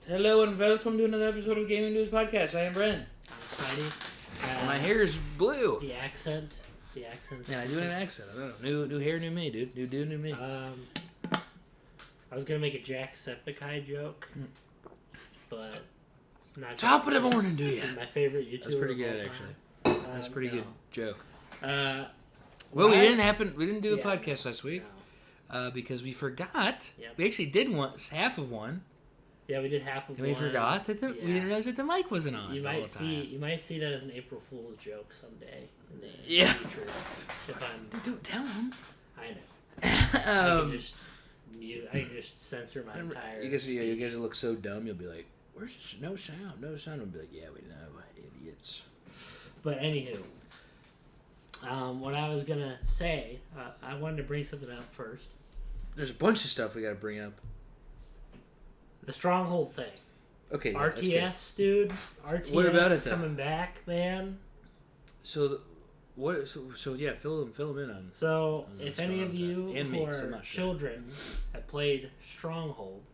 Hello and welcome to another episode of Gaming News Podcast. I am Bren. I'm Spidey. My hair is blue. The accent. Yeah, I do an accent. I don't know. New hair, new me, dude. New dude, new me. I was gonna make a Jacksepticeye joke, but not. Top of the morning, do ya? My favorite YouTuber. That's pretty good, actually. That's a pretty good joke. Well, we didn't do a podcast last week because we forgot. Yep. We actually did half of one. Yeah, we did half of and one. we forgot that we didn't realize that the mic wasn't on. You might see that as an April Fool's joke someday in the future. Don't tell them. I know. I can just mute. I can just censor my entire. You guys will look so dumb. You'll be like, "Where's this? No sound. I'll be like, "Yeah, we know, idiots." But anywho, what I was gonna say, I wanted to bring something up first. There's a bunch of stuff we got to bring up. The Stronghold thing. Okay. Yeah, RTS, dude. RTS. What about it, though? Coming back, man. So, what? So yeah, fill them in on. So, if any of you who are so children have played Stronghold,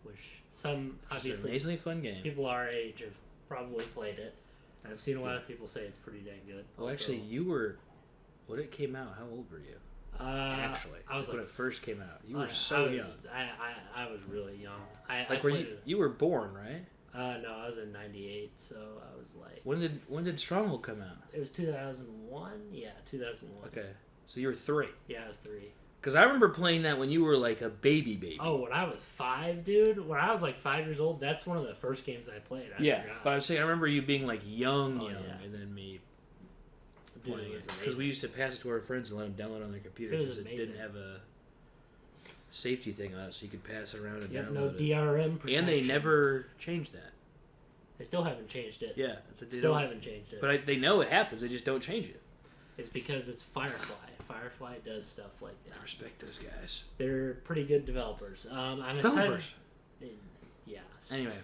which some obviously amazingly fun game. People our age have probably played it. I've seen a lot of people say it's pretty dang good. Well, actually, you were. When it came out, how old were you? Actually, I was when like, it first came out. You were so young. I was really young. You were born, right? No, I was in '98, so I was like. When did Stronghold come out? It was 2001. Yeah, 2001. Okay, so you were 3. Yeah, I was 3. Because I remember playing that when you were like a baby. Oh, when I was 5, dude. When I was like 5 years old, that's one of the first games I played. I forgot. But I was saying I remember you being like young, and then me. Because we used to pass it to our friends and let them download on their computer because it didn't have a safety thing on it, so you could pass it around and download no DRM protection. And they never changed that. They still haven't changed it. Yeah, still haven't changed it. But they know it happens. They just don't change it. It's because it's Firefly. Firefly does stuff like that. I respect those guys. They're pretty good developers. I'm excited. Yeah. Anyway,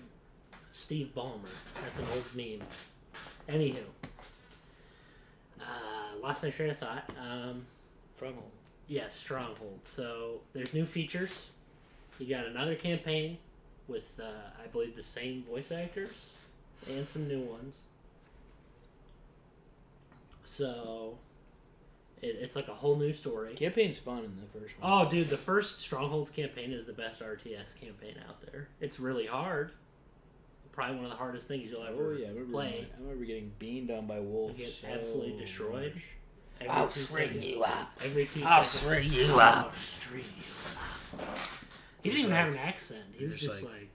Steve Ballmer. That's an old meme. Anywho. Lost my train of thought. Stronghold. Yes, Stronghold. So there's new features. You got another campaign with, I believe, the same voice actors and some new ones. So it's like a whole new story. Campaign's fun in the first one. Oh, dude, the first Strongholds campaign is the best RTS campaign out there. It's really hard. Probably one of the hardest things you'll ever play. I remember getting beaned on by wolves. You get absolutely destroyed. I'll string you up. Every 2 seconds. I'll string you up. He didn't even have an accent. He was just like...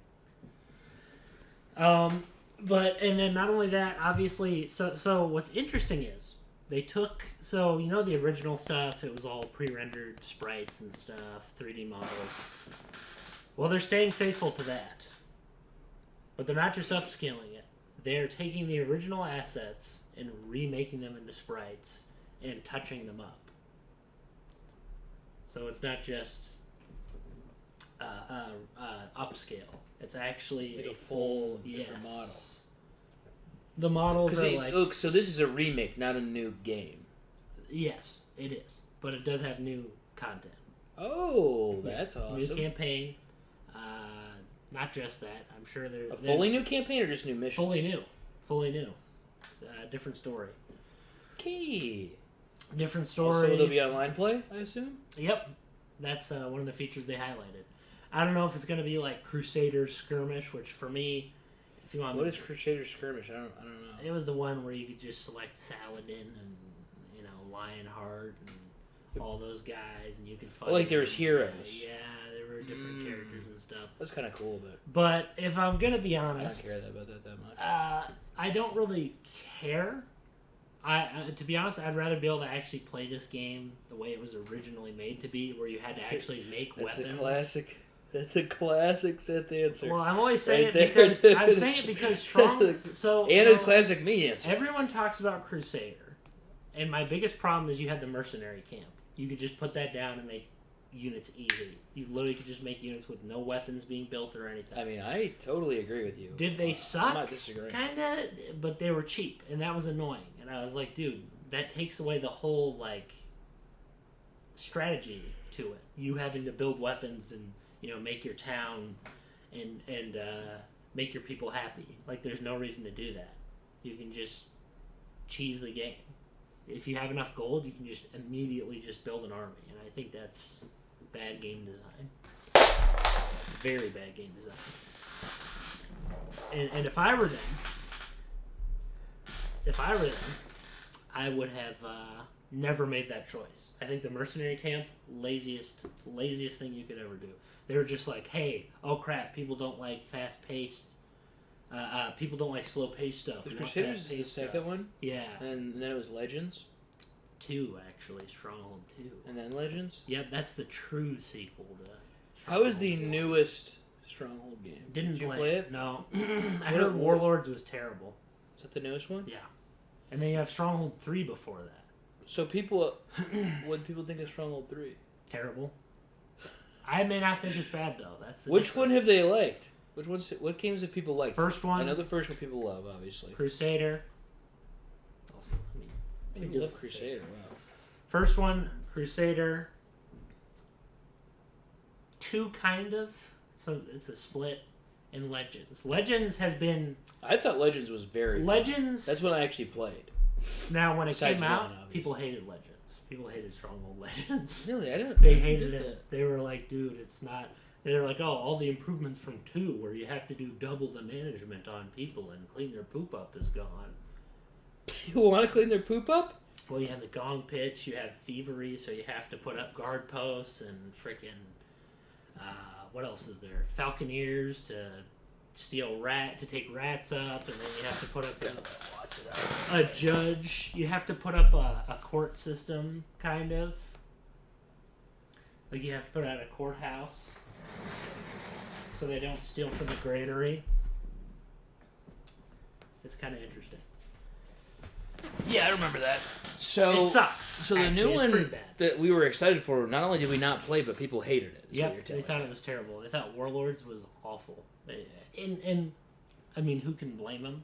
But, and then not only that, obviously, so what's interesting is, they took, so, you know the original stuff, it was all pre-rendered sprites and stuff, 3D models. Well, they're staying faithful to that. But they're not just upscaling it. They're taking the original assets and remaking them into sprites and touching them up. So it's not just upscale. It's actually like a full different model. The models are like... Look, so this is a remake, not a new game. Yes, it is. But it does have new content. Oh, that's awesome. New campaign. Not just that. I'm sure there's... A fully new campaign or just new missions? Fully new. Different story. Okay. Different story. So there'll be online play, I assume? Yep. That's one of the features they highlighted. I don't know if it's going to be like Crusaders Skirmish, which for me, if you want... What is Crusaders Skirmish? I don't know. It was the one where you could just select Saladin and, Lionheart and all those guys, and you could fight... Like there's heroes. Yeah, there were different characters and stuff. That's kind of cool, but... But if I'm going to be honest... I don't care about that much. I don't really care. To be honest, I'd rather be able to actually play this game the way it was originally made to be, where you had to actually make weapons. That's a classic Seth answer. Well, I'm always saying it because strong. So and a classic me answer. Everyone talks about Crusader, and my biggest problem is you had the mercenary camp. You could just put that down and make units easy. You literally could just make units with no weapons being built or anything. I mean, I totally agree with you. Did they suck? I'm not disagreeing. Kinda, but they were cheap, and that was annoying. And I was like, dude, that takes away the whole, like, strategy to it. You having to build weapons and, make your town and make your people happy. Like, there's no reason to do that. You can just cheese the game. If you have enough gold, you can just immediately just build an army, and I think that's bad game design. Very bad game design. And if I were them, I would have never made that choice. I think the mercenary camp, laziest thing you could ever do. They were just like, hey, oh crap, people don't like fast-paced. People don't like slow-paced stuff. Was Crusaders the second one? Yeah. And then it was Legends? 2, actually. Stronghold 2. And then Legends? Yep, that's the true sequel to Stronghold. How is the newest Stronghold game? Did you play it? No. I heard Warlords was terrible. Is that the newest one? Yeah. And then you have Stronghold 3 before that. So people, what do people think of Stronghold 3? Terrible. I may not think it's bad, though. That's the Which difference. one have they liked? What games have people liked? First one. I know the first one people love, obviously. Crusader. Also, people love Crusader. Wow. First one, Crusader. 2, kind of. So it's a split. And Legends. Legends has been. I thought Legends was very. Legends. That's when I actually played. Now, when it Besides came out, one, people hated Legends. People hated Stronghold Legends. Really, I didn't. They hated it. They were like, dude, it's not. They were like, oh, all the improvements from 2, where you have to do double the management on people and clean their poop up, is gone. People want to clean their poop up? Well, you have the gong pits, you have thievery, so you have to put up guard posts and freaking. What else is there? Falconeers to take rats up, and then you have to put up a judge. You have to put up a court system, kind of. Like, you have to put out a courthouse so they don't steal from the granary. It's kind of interesting. Yeah, I remember that. So it sucks. So the new one that we were excited for, not only did we not play, but people hated it. Yep, they thought it was terrible. They thought Warlords was awful. And I mean, who can blame them?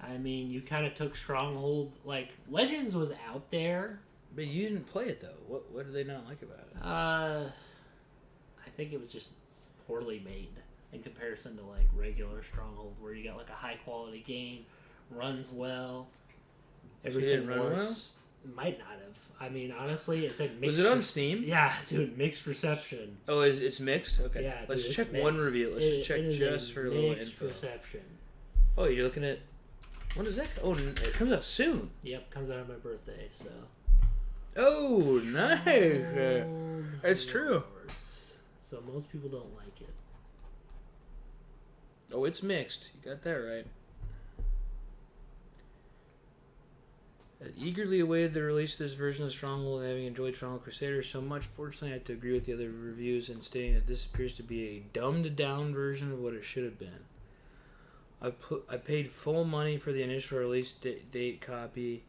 I mean, you kind of took Stronghold. Like, Legends was out there. But you didn't play it, though. What did they not like about it? I think it was just poorly made in comparison to, like, regular Stronghold, where you got, like, a high-quality game, runs well, everything run works. well? It might not have. I mean, honestly, it's like mixed. Was it on Steam? Yeah, dude, mixed reception. Oh, it's mixed? Okay. Yeah, Let's dude, check mixed. one review. Let's just check just for a little info. Reception. Oh, you're looking at... When does that... Oh, it comes out soon. Yep, comes out on my birthday, so... Oh, nice. It's true. So most people don't like it. Oh, it's mixed. You got that right. Eagerly awaited the release of this version of Stronghold, having enjoyed Stronghold Crusaders so much. Fortunately, I have to agree with the other reviews in stating that this appears to be a dumbed-down version of what it should have been. I paid full money for the initial release date copy,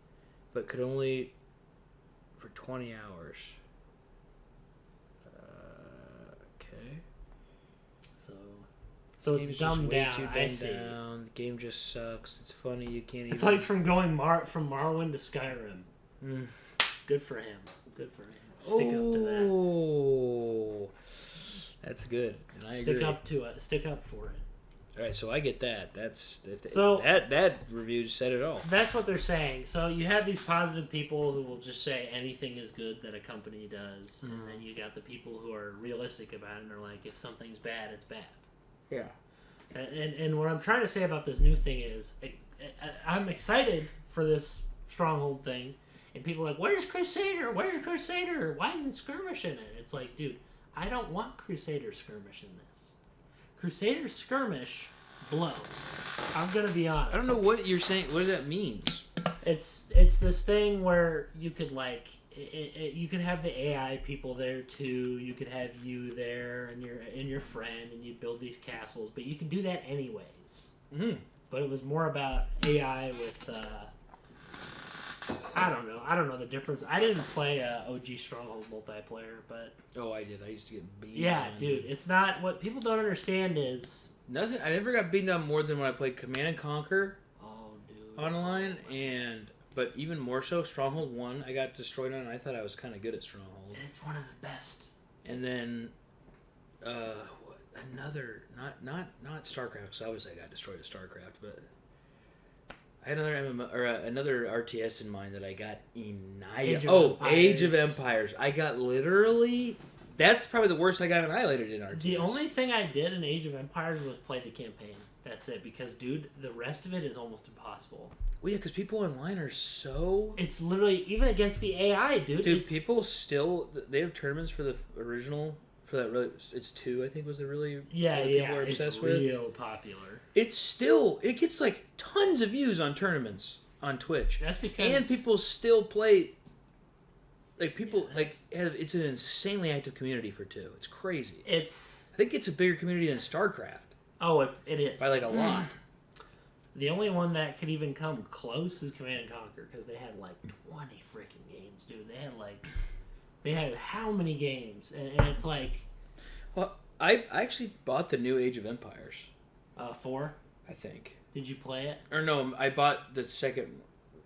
but could only for 20 hours. Okay. So it's dumbed down. I see. The game just sucks. It's funny. You can't. It's like from going from Morrowind to Skyrim. Mm. Good for him. Good for him. Stick up to that. Oh, that's good. And I Stick agree. up to it. Stick up for it. All right, so I get that. So that review said it all. That's what they're saying. So you have these positive people who will just say anything is good that a company does, and then you got the people who are realistic about it and are like, if something's bad, it's bad. Yeah. And what I'm trying to say about this new thing is, I'm excited for this Stronghold thing, and people are like, where's Crusader? Where's Crusader? Why isn't Skirmish in it? It's like, dude, I don't want Crusader Skirmish in this. Crusader Skirmish blows. I'm gonna be honest. I don't know what you're saying. What does that mean? It's this thing where you could like you could have the AI people there too. You could have you there and your friend, and you build these castles. But you can do that anyways. Mm-hmm. But it was more about AI with I don't know the difference. I didn't play OG Stronghold multiplayer, but Oh, I did. I used to get beat. yeah, dude, it's not what people don't understand is nothing. I never got beaten down more than when I played Command and Conquer online, but even more so Stronghold 1. I got destroyed on, and I thought I was kind of good at Stronghold. It's one of the best. And then another not StarCraft, because obviously I got destroyed at StarCraft, but I had another MMO, or another RTS in mind that I got annihilated. Age of Empires. I got literally. That's probably the worst I got annihilated in RTS. The only thing I did in Age of Empires was play the campaign. That's it. Because, dude, the rest of it is almost impossible. Well, yeah, because people online are so... It's literally... Even against the AI, dude. Dude, people still... They have tournaments for the original... For that really... It's 2, I think, was the really... Yeah, people are obsessed with. It's real popular. It's still... It gets, like, tons of views on tournaments on Twitch. That's because... And people still play... Like, people... Yeah. Like, it's an insanely active community for 2. It's crazy. I think it's a bigger community than StarCraft. Oh, it is. By, like, a lot. The only one that could even come close is Command & Conquer, because they had, like, 20 freaking games, dude. They had, like... They had how many games? And it's like... Well, I actually bought the new Age of Empires. 4? I think. Did you play it? Or no, I bought the second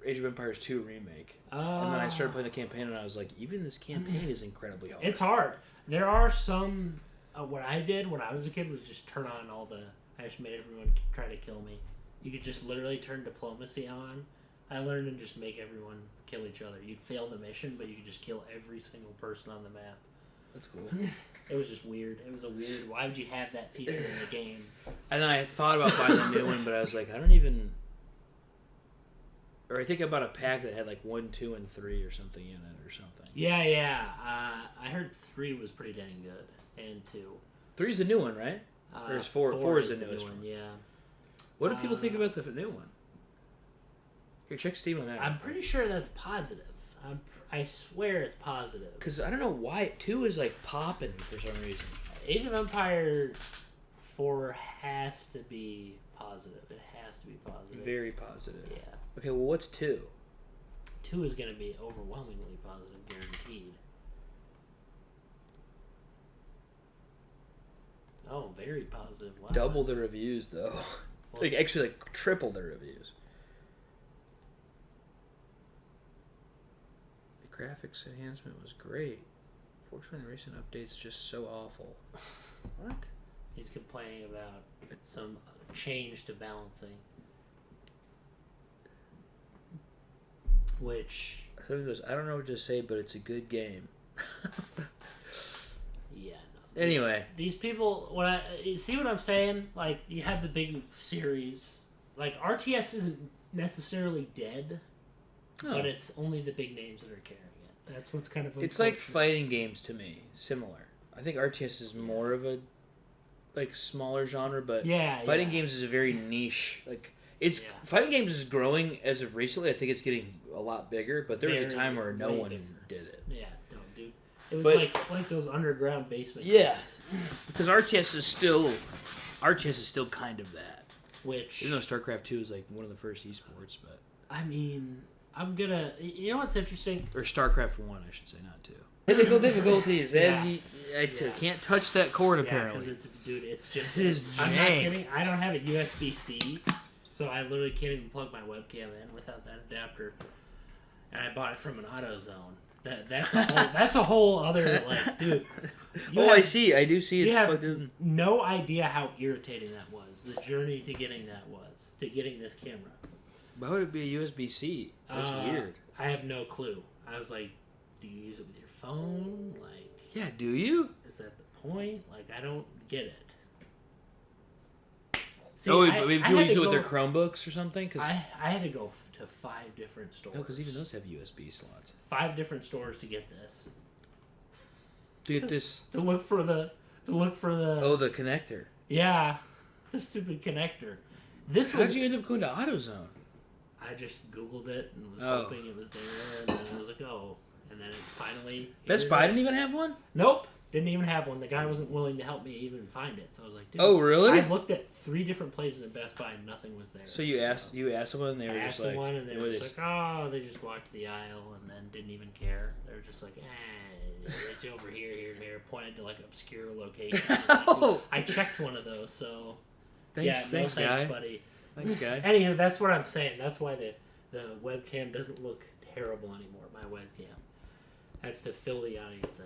Age of Empires 2 remake. And then I started playing the campaign, and I was like, even this campaign is incredibly hard. It's hard. There are some... what I did when I was a kid was just turn on all the... I just made everyone try to kill me. You could just literally turn diplomacy on. I learned to just make everyone kill each other. You'd fail the mission, but you could just kill every single person on the map. That's cool. It was just weird. It was a weird... Why would you have that feature in the game? And then I thought about buying the new one, but I was like, I don't even... Or I think I bought a pack that had like 1, 2, and 3 or something in it or something. Yeah. I heard 3 was pretty dang good. And 2. 3's the new one, right? Or is 4? 4 is the newest one. Yeah. What do people think about the new one? Here, check Steam on that. I'm pretty sure that's positive. I swear it's positive. Because I don't know why 2 is like popping for some reason. Age of Empire 4 has to be positive. It has to be positive. Very positive. Yeah. Okay, well, what's 2? 2 is going to be overwhelmingly positive, guaranteed. Oh, very positive. Wow, double the reviews, though. Well, like, actually, like, triple the reviews. The graphics enhancement was great. Fortunately, the recent update's just so awful. What? He's complaining about some change to balancing. Which... So he goes, I don't know what to say, but it's a good game. Yeah, no. Anyway. These people, you see what I'm saying? Like, you have the big series. Like, RTS isn't necessarily dead, but it's only the big names that are carrying it. That's what's kind of unfortunate. It's like fighting games to me. Similar. I think RTS is more of a, like, smaller genre, but fighting games is a very niche, like... Fighting games is growing as of recently. I think it's getting a lot bigger, but there was a time where no one did it. Yeah, don't, dude. It was like those underground basement games. Because RTS is still kind of that. Which, even though StarCraft 2 is like one of the first esports, but I mean, you know what's interesting? Or StarCraft 1, I should say, not 2. Technical difficulties. I can't touch that cord apparently. Because it's just. It is jank. I'm not kidding. I don't have a USB-C. So I literally can't even plug my webcam in without that adapter, and I bought it from an AutoZone. That's a whole other, like, dude. I see. I do see it's plugged in. No idea how irritating that was. The journey to getting this camera. Why would it be a USB-C? That's weird. I have no clue. I was like, do you use it with your phone? Like, yeah, do you? Is that the point? Like, I don't get it. See, maybe people use it with their Chromebooks or something? Cause I had to go to 5 different stores. No, because even those have USB slots. 5 different stores to get this. To get this... to look for the... Oh, the connector. Yeah. The stupid connector. How'd you end up going to AutoZone? I just Googled it and was hoping it was there, and then I was like, oh. And then it finally... Best Buy didn't even have one? Nope. Didn't even have one. The guy wasn't willing to help me even find it. So I was like, dude. Oh, really? I looked at 3 different places at Best Buy and nothing was there. So you asked someone and they were just like... I asked someone and they were just like, oh, they just walked the aisle and then didn't even care. They were just like, it's over here, pointed to like obscure location. I checked one of those, so... Thanks, guy. Buddy. Thanks, guy. Anywho, that's what I'm saying. That's why the webcam doesn't look terrible anymore, my webcam. That's to fill the audience in.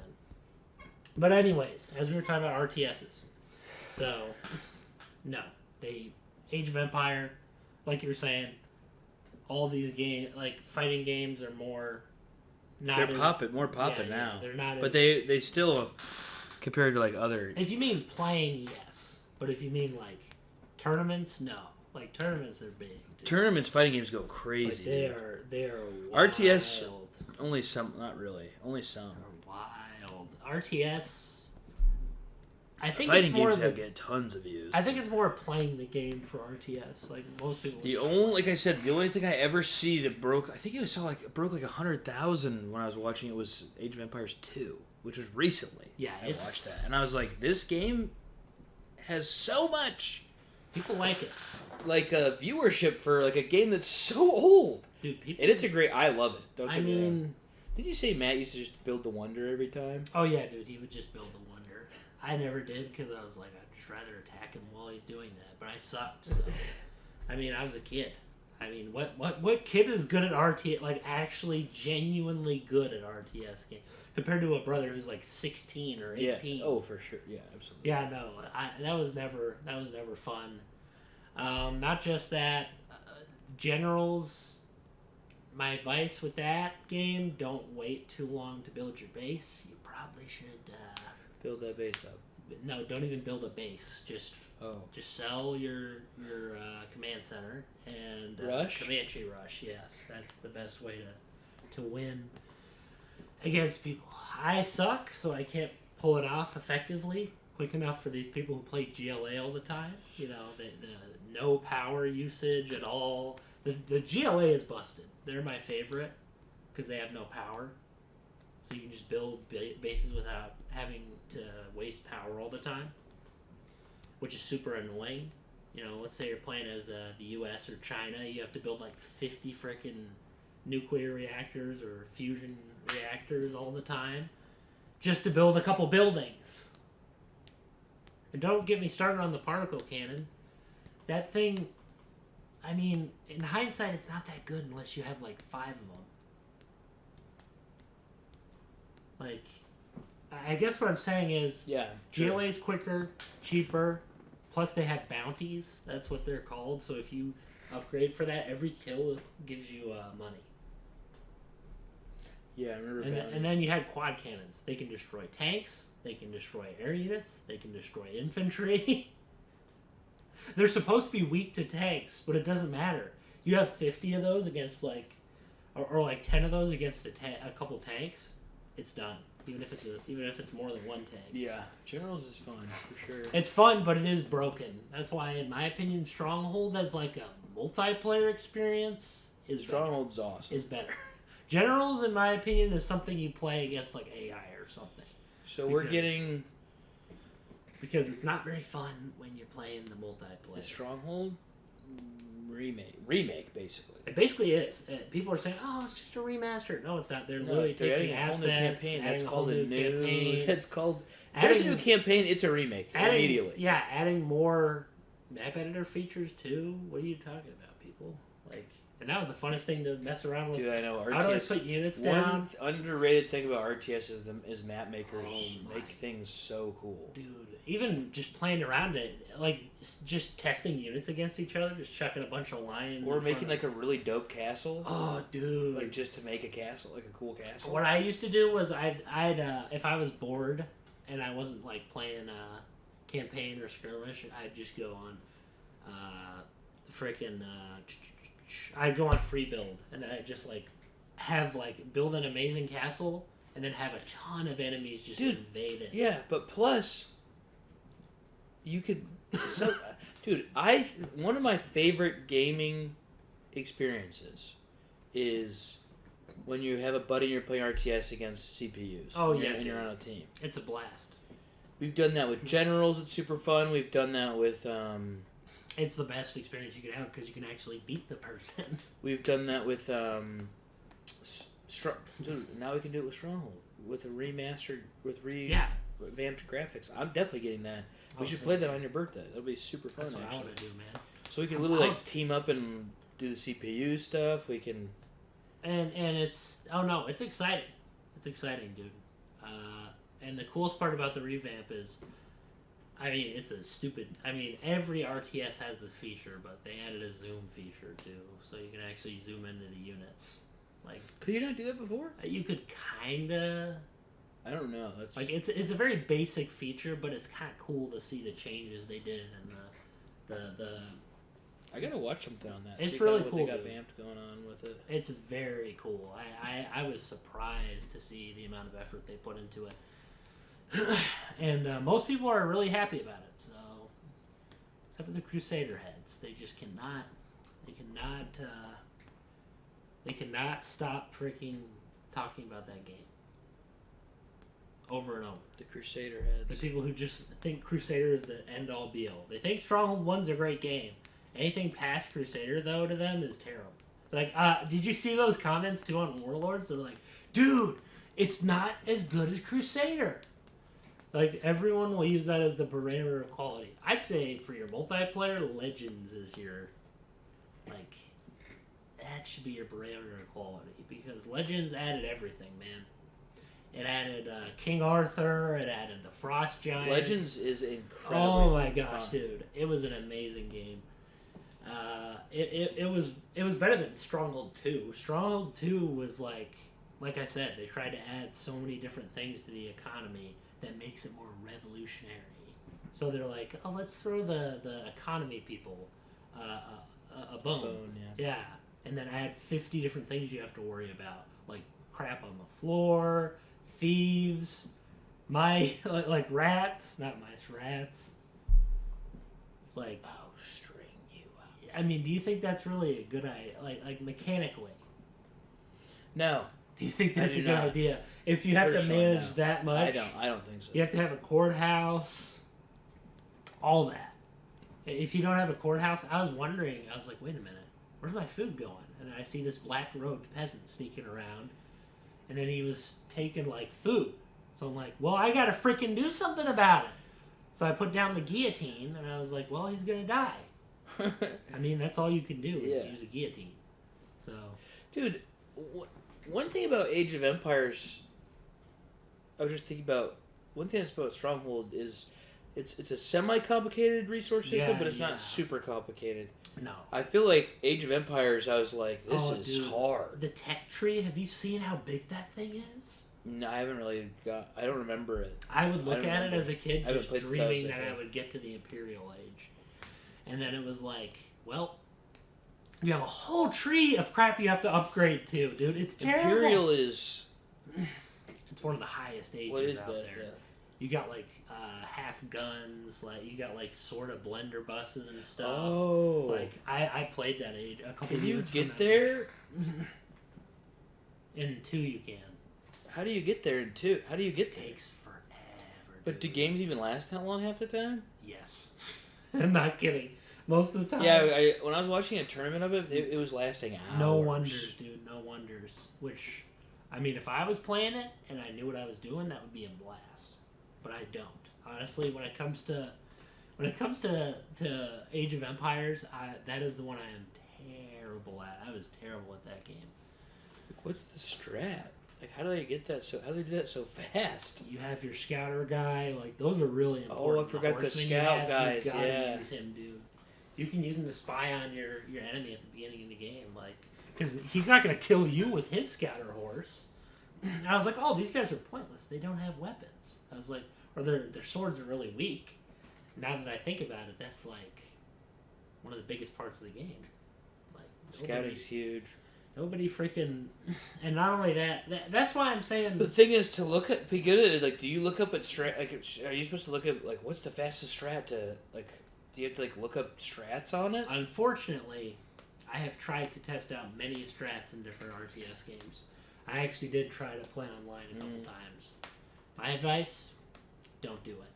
But anyways, as we were talking about RTSs. So, no. Age of Empire, like you were saying, all these fighting games are more... They're more popping now. They're not but they still, compared to like other... If you mean playing, yes. But if you mean like tournaments, no. Like tournaments are big. Dude. Tournaments, fighting games go crazy. They are wild. RTS, only some, not really. Only some. They're wild. RTS... I think fighting it's more games get tons of views. I think it's more playing the game for RTS. Like most people. Like I said, the only thing I ever see that broke, I think I saw broke like 100,000 when I was watching it was Age of Empires 2, which was recently. Yeah, I watched that, and I was like, this game has so much. People like it. Like viewership for like a game that's so old. Dude, people. And it's a great. I love it. I mean, did you say Matt used to just build the wonder every time? Oh yeah, dude, he would just build the wonder. I never did because I was like, I'd just rather attack him while he's doing that. But I sucked. So. I mean, I was a kid. I mean, what kid is good at RTS? Like actually, genuinely good at RTS games compared to a brother who's like 16 or 18. Yeah. Oh, for sure. Yeah, absolutely. Yeah, no, that was never fun. Not just that. Generals. My advice with that game: don't wait too long to build your base. You probably should. Build that base up. No, don't even build a base. Just sell your command center and rush. Comanche rush. Yes, that's the best way to win against people. I suck, so I can't pull it off effectively, quick enough for these people who play GLA all the time. You know, the no power usage at all. The GLA is busted. They're my favorite because they have no power. So you can just build bases without having to waste power all the time, which is super annoying. You know, let's say you're playing as the U.S. or China, you have to build like 50 frickin' nuclear reactors or fusion reactors all the time just to build a couple buildings. And don't get me started on the particle cannon. That thing, I mean, in hindsight, it's not that good unless you have like 5 of them. Like, I guess what I'm saying is, GLA is quicker, cheaper, plus they have bounties. That's what they're called. So if you upgrade for that, every kill gives you money. Yeah, I remember. And then you had quad cannons. They can destroy tanks. They can destroy air units. They can destroy infantry. They're supposed to be weak to tanks, but it doesn't matter. You have 50 of those against or like 10 of those against a couple tanks. It's done. Even if it's more than one tank. Yeah, Generals is fun for sure. It's fun, but it is broken. That's why, in my opinion, Stronghold as like a multiplayer experience is Stronghold's awesome. Is better. Generals, in my opinion, is something you play against like AI or something. So we're getting because it's not very fun when you're playing the multiplayer. The Stronghold remake basically. It basically is. People are saying, "Oh, it's just a remaster." No, it's not. They're literally taking assets. Campaign. That's called a new campaign. It's called. There's a new campaign. It's a remake immediately. Yeah, adding more map editor features too. What are you talking about, people? Like, and that was the funnest thing to mess around with. Dude, I know. RTS, how do I put units down? One underrated thing about RTS is map makers make things so cool. Dude, even just playing around it, like just testing units against each other, just chucking a bunch of lines. Or making like a really dope castle. Oh, dude! Like just to make a castle, like a cool castle. What I used to do was I'd if I was bored and I wasn't like playing a campaign or skirmish, I'd just go on I'd go on free build and I'd just build an amazing castle and then have a ton of enemies just invade it. Yeah, but plus you could one of my favorite gaming experiences is when you have a buddy and you're playing RTS against CPUs. Oh yeah, and you're on a team. It's a blast. We've done that with Generals. It's super fun. We've done that with. It's the best experience you can have because you can actually beat the person. We've done that with. Dude, now we can do it with Stronghold with a remastered revamped graphics. I'm definitely getting that. We should play that on your birthday. That'll be super fun. That's what actually. I want to do, man. So we can literally team up and do the CPU stuff. We can. And it's it's exciting. It's exciting, dude. And the coolest part about the revamp is, I mean, it's a stupid... I mean, every RTS has this feature, but they added a zoom feature, too. So you can actually zoom into the units. Like, could you not do that before? You could kinda... I don't know. That's... Like, it's a very basic feature, but it's kind of cool to see the changes they did and the I gotta watch something on that. It's really cool. They got vamped going on with it. It's very cool. I was surprised to see the amount of effort they put into it. And most people are really happy about it. So, except for the Crusader heads, they just cannot. They cannot stop freaking talking about that game over and over. The Crusader heads. The people who just think Crusader is the end all be all. They think Stronghold 1's a great game. Anything past Crusader, though, to them is terrible. Like, did you see those comments too on Warlords? They're like, dude, it's not as good as Crusader. Like, everyone will use that as the barometer of quality. I'd say for your multiplayer, Legends is your, like, that should be your barometer of quality. Because Legends added everything, man. It added King Arthur, it added the Frost Giants. Legends is incredible. Oh my gosh, dude. It was an amazing game. It was better than Stronghold 2. Stronghold 2 was like I said, they tried to add so many different things to the economy that makes it more revolutionary. So they're like, oh, let's throw the economy people a bone. Yeah. And then add 50 different things you have to worry about, like crap on the floor, thieves, like rats, not mice, rats. It's like, oh, string you out. I mean, do you think that's really a good idea? Like mechanically? No. Do you think that's a good idea? If you have to manage that much, I don't think so. You have to have a courthouse, all that. If you don't have a courthouse, I was wondering. I was like, wait a minute, where's my food going? And then I see this black-robed peasant sneaking around, and then he was taking like food. So I'm like, well, I gotta freaking do something about it. So I put down the guillotine, and I was like, well, he's gonna die. I mean, that's all you can do is use a guillotine. So, dude, one thing about Age of Empires, I was just thinking about, one thing that's about Stronghold is it's a semi-complicated resource system, but it's not super complicated. No. I feel like Age of Empires, I was like, this is hard. The tech tree, have you seen how big that thing is? No, I haven't really I don't remember it. I would look at it as a kid just dreaming that I would get to the Imperial Age. And then it was like, well, you have a whole tree of crap you have to upgrade to, dude. It's terrible. Imperial is... It's one of the highest ages what is out that, there. You got like half guns, like you got like sort of blender buses and stuff. Oh. Like I played that age a couple of years. Can you get there? In 2 you can. How do you get there in 2? How do you get there? It takes forever. But do games even last that long half the time? Yes. I'm not kidding. Most of the time. Yeah, when I was watching a tournament of it, it was lasting hours. No wonders, dude. No wonders. Which, I mean, if I was playing it and I knew what I was doing, that would be a blast. But I don't. Honestly, when it comes to Age of Empires, that is the one I am terrible at. I was terrible at that game. What's the strat? Like, how do they get that how do they do that so fast? You have your scouter guy. Like, those are really important. Oh, I forgot the scout guys. You gotta use him, dude. You can use him to spy on your enemy at the beginning of the game, like, because he's not gonna kill you with his scouter horse. And I was like, oh, these guys are pointless. They don't have weapons. I was like, or their swords are really weak. Now that I think about it, that's like one of the biggest parts of the game. Like, scouting's huge. Nobody freaking, and not only that's why I'm saying. The thing is to be good at it. Like, do you look up at strat? Like, are you supposed to look at like what's the fastest strat to like? Do you have to like look up strats on it? Unfortunately, I have tried to test out many strats in different RTS games. I actually did try to play online a couple times. My advice: don't do it.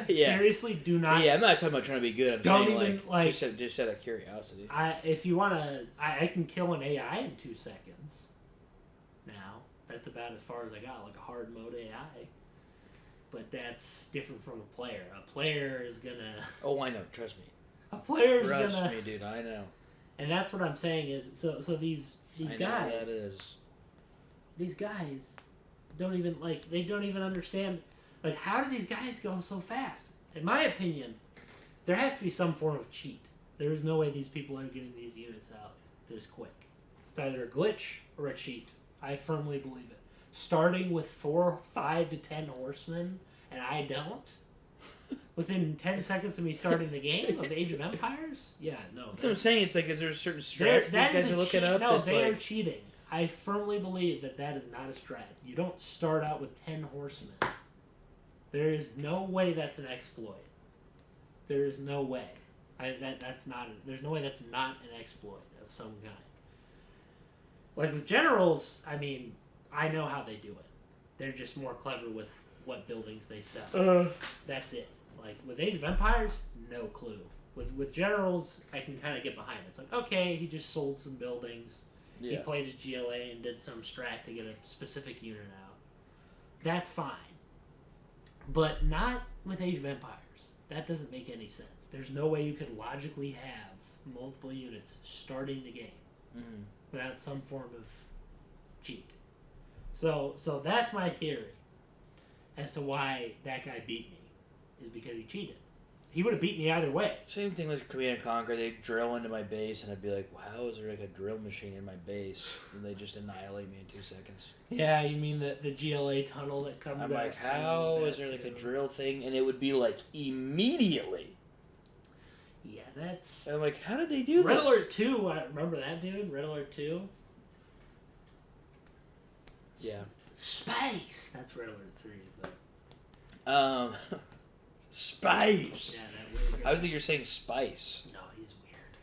Seriously, do not. Yeah, I'm not talking about trying to be good. I'm saying like just out of curiosity. If you want to, I can kill an AI in 2 seconds. Now that's about as far as I got, like a hard mode AI. But that's different from a player. A player is gonna. Oh, I know. Trust me. A player's gonna. Trust me, dude. I know. And that's what I'm saying is so these guys. I know that is. These guys don't even understand. Like, how do these guys go so fast? in my opinion, there has to be some form of cheat. There is no way these people are getting these units out this quick. It's either a glitch or a cheat. I firmly believe it. Starting with 5 to 10 horsemen, and I don't. Within 10 seconds of me starting the game of Age of Empires? Yeah, no. That's what I'm saying. It's like, is there a certain strat these guys are looking up? No, they are cheating. I firmly believe that is not a strat. You don't start out with 10 horsemen. There is no way that's an exploit. There is no way. There's no way that's not an exploit of some kind. Like with generals, I mean, I know how they do it. They're just more clever with what buildings they sell. That's it. Like with Age of Empires, no clue. With generals, I can kind of get behind it. It's like, okay, he just sold some buildings. Yeah. He played his GLA and did some strat to get a specific unit out. That's fine. But not with Age of Empires. That doesn't make any sense. There's no way you could logically have multiple units starting the game without some form of cheat. So that's my theory as to why that guy beat me, is because he cheated. He would have beat me either way. Same thing with Command & Conquer. They'd drill into my base, and I'd be like, how is there like a drill machine in my base? And they just annihilate me in 2 seconds. Yeah, you mean the GLA tunnel that comes out? I'm like, how is there like a drill thing? And it would be like immediately. Yeah, that's... And I'm like, how did they do Red this? Alert 2, remember that dude? Red Alert 2? Yeah. Space! That's Red Alert 3, but... Spice! Yeah, that weird guy. I was thinking you're saying Spice. No, he's weird.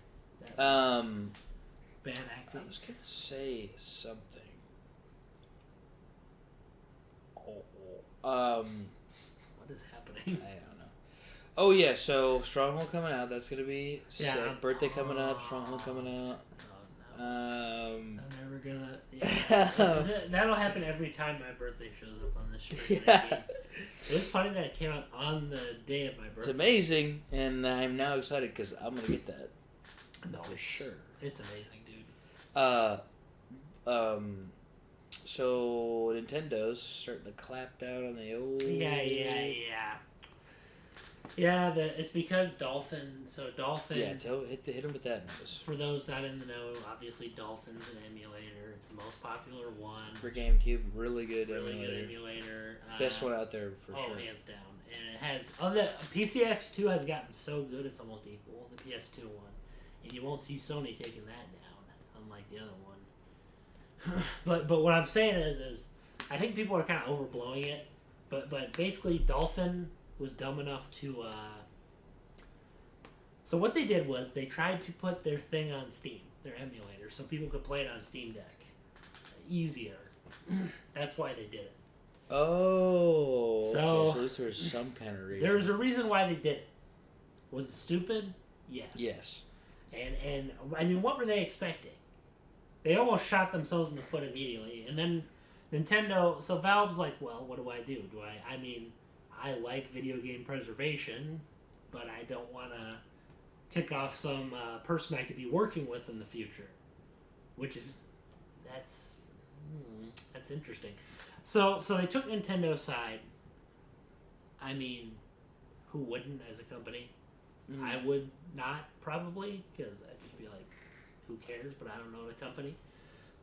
Bad acting. I was gonna say something. What is happening? I don't know. Oh yeah, so Stronghold coming out. That's gonna be sick. Birthday coming up. Stronghold coming out. Oh no. I'm never gonna. Yeah. That'll happen every time my birthday shows up on this stream. Yeah. It's funny that it came out on the day of my birthday. It's amazing, and I'm now excited because I'm gonna get that. No, for sure. It's amazing, dude. So Nintendo's starting to clap down on the old. Yeah. Yeah, it's because Dolphin. So Dolphin. Yeah, hit him with that news. For those not in the know, obviously Dolphin's an emulator. It's the most popular one for GameCube. Really good emulator. Best one out there for sure. Oh, hands down. And it has PCX2 has gotten so good it's almost equal the PS2 one, and you won't see Sony taking that down, unlike the other one. but what I'm saying is I think people are kind of overblowing it. But basically Dolphin was dumb enough to so what they did was they tried to put their thing on Steam, their emulator, so people could play it on Steam Deck easier. That's why they did it. Oh, so at least there's some kind of reason. There's a reason why they did it. Was it stupid? Yes. And I mean, what were they expecting? They almost shot themselves in the foot immediately, and then Nintendo. So Valve's like, well, what do? I mean, I like video game preservation, but I don't want to tick off some person I could be working with in the future, that's interesting. So they took Nintendo's side. I mean, who wouldn't as a company? I would not probably, because I'd just be like, who cares? But I don't know the company,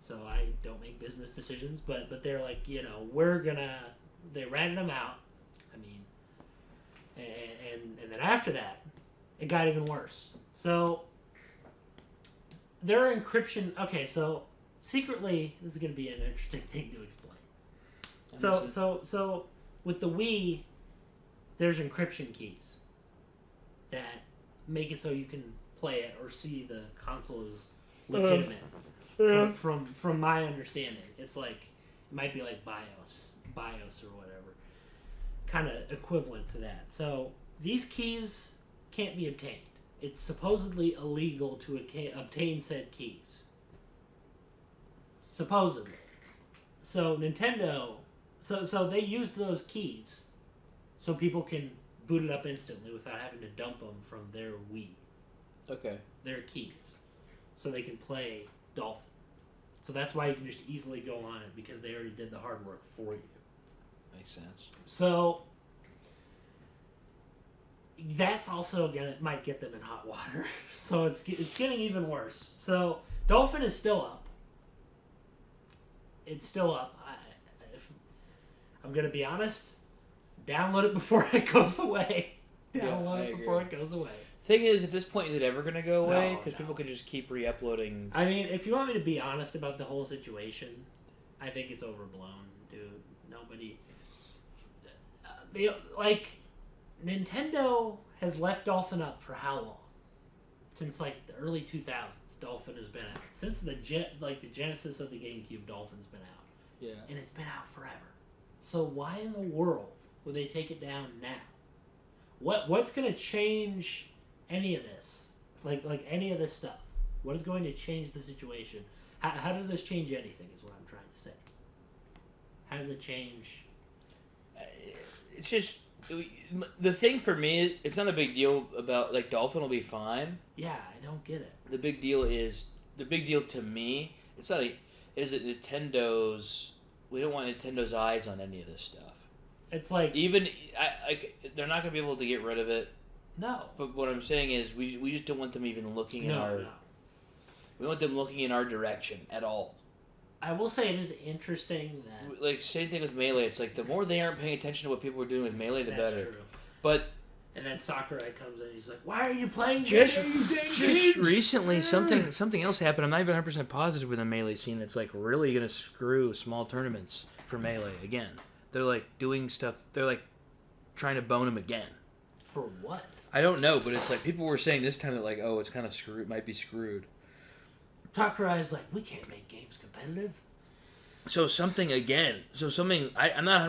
so I don't make business decisions. But they're like, they ratted them out. I mean, and then after that, it got even worse. So their encryption. Okay, so secretly, this is going to be an interesting thing to explain. So with the Wii, there's encryption keys that make it so you can play it or see the console is legitimate. From my understanding, it's like it might be like BIOS or whatever. Kind of equivalent to that. So these keys can't be obtained. It's supposedly illegal to obtain said keys. Supposedly. So Nintendo, so they used those keys so people can boot it up instantly without having to dump them from their Wii. Okay. Their keys. So they can play Dolphin. So that's why you can just easily go on it, because they already did the hard work for you. Makes sense. So that's also might get them in hot water. So it's getting even worse. So Dolphin is still up. It's still up. I'm gonna be honest. Download it before it goes away. Download it before it goes away. Thing is, at this point, is it ever going to go away? Because people could just keep re-uploading. I mean, if you want me to be honest about the whole situation, I think it's overblown, dude. Nobody... Nintendo has left Dolphin up for how long? Since, the early 2000s, Dolphin has been out. Since the genesis of the GameCube, Dolphin's been out. Yeah. And it's been out forever. So why in the world would they take it down now? What's going to change any of this? Like any of this stuff? What is going to change the situation? How does this change anything is what I'm trying to say. How does it change? It's just... The thing for me, it's not a big deal about... Dolphin will be fine. Yeah, I don't get it. The big deal to me, it's not is that Nintendo's... We don't want Nintendo's eyes on any of this stuff. It's like... Even... they're not going to be able to get rid of it. No. But what I'm saying is, we just don't want them even looking in our... No. We want them looking in our direction at all. I will say it is interesting that... Same thing with Melee. It's the more they aren't paying attention to what people are doing with Melee, the better. That's true. But... And then Sakurai comes in, he's like, "Why are you playing just recently, something else happened. I'm not even 100% positive with the Melee scene that's really going to screw small tournaments for Melee again. They're doing stuff, they're trying to bone them again. For what? I don't know, but it's people were saying this time that oh, it's kind of screwed, might be screwed. Sakurai's we can't make games competitive. So I'm not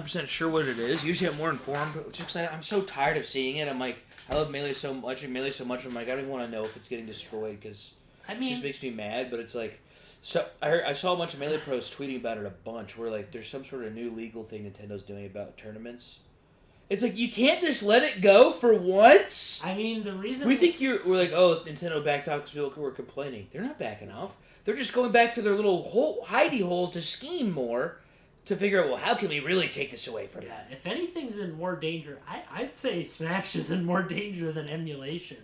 100% sure what it is. Usually I'm more informed, but just because I'm so tired of seeing it. I'm I love Melee so much, I'm I don't even want to know if it's getting destroyed, because it just makes me mad, but it's so I saw a bunch of Melee pros tweeting about it a bunch, where there's some sort of new legal thing Nintendo's doing about tournaments. It's you can't just let it go for once. I mean, the reason... We're Nintendo backed off because people were complaining. They're not backing off. They're just going back to their little hidey hole to scheme more, to figure out, how can we really take this away from them? If anything's in more danger, I'd say Smash is in more danger than emulation.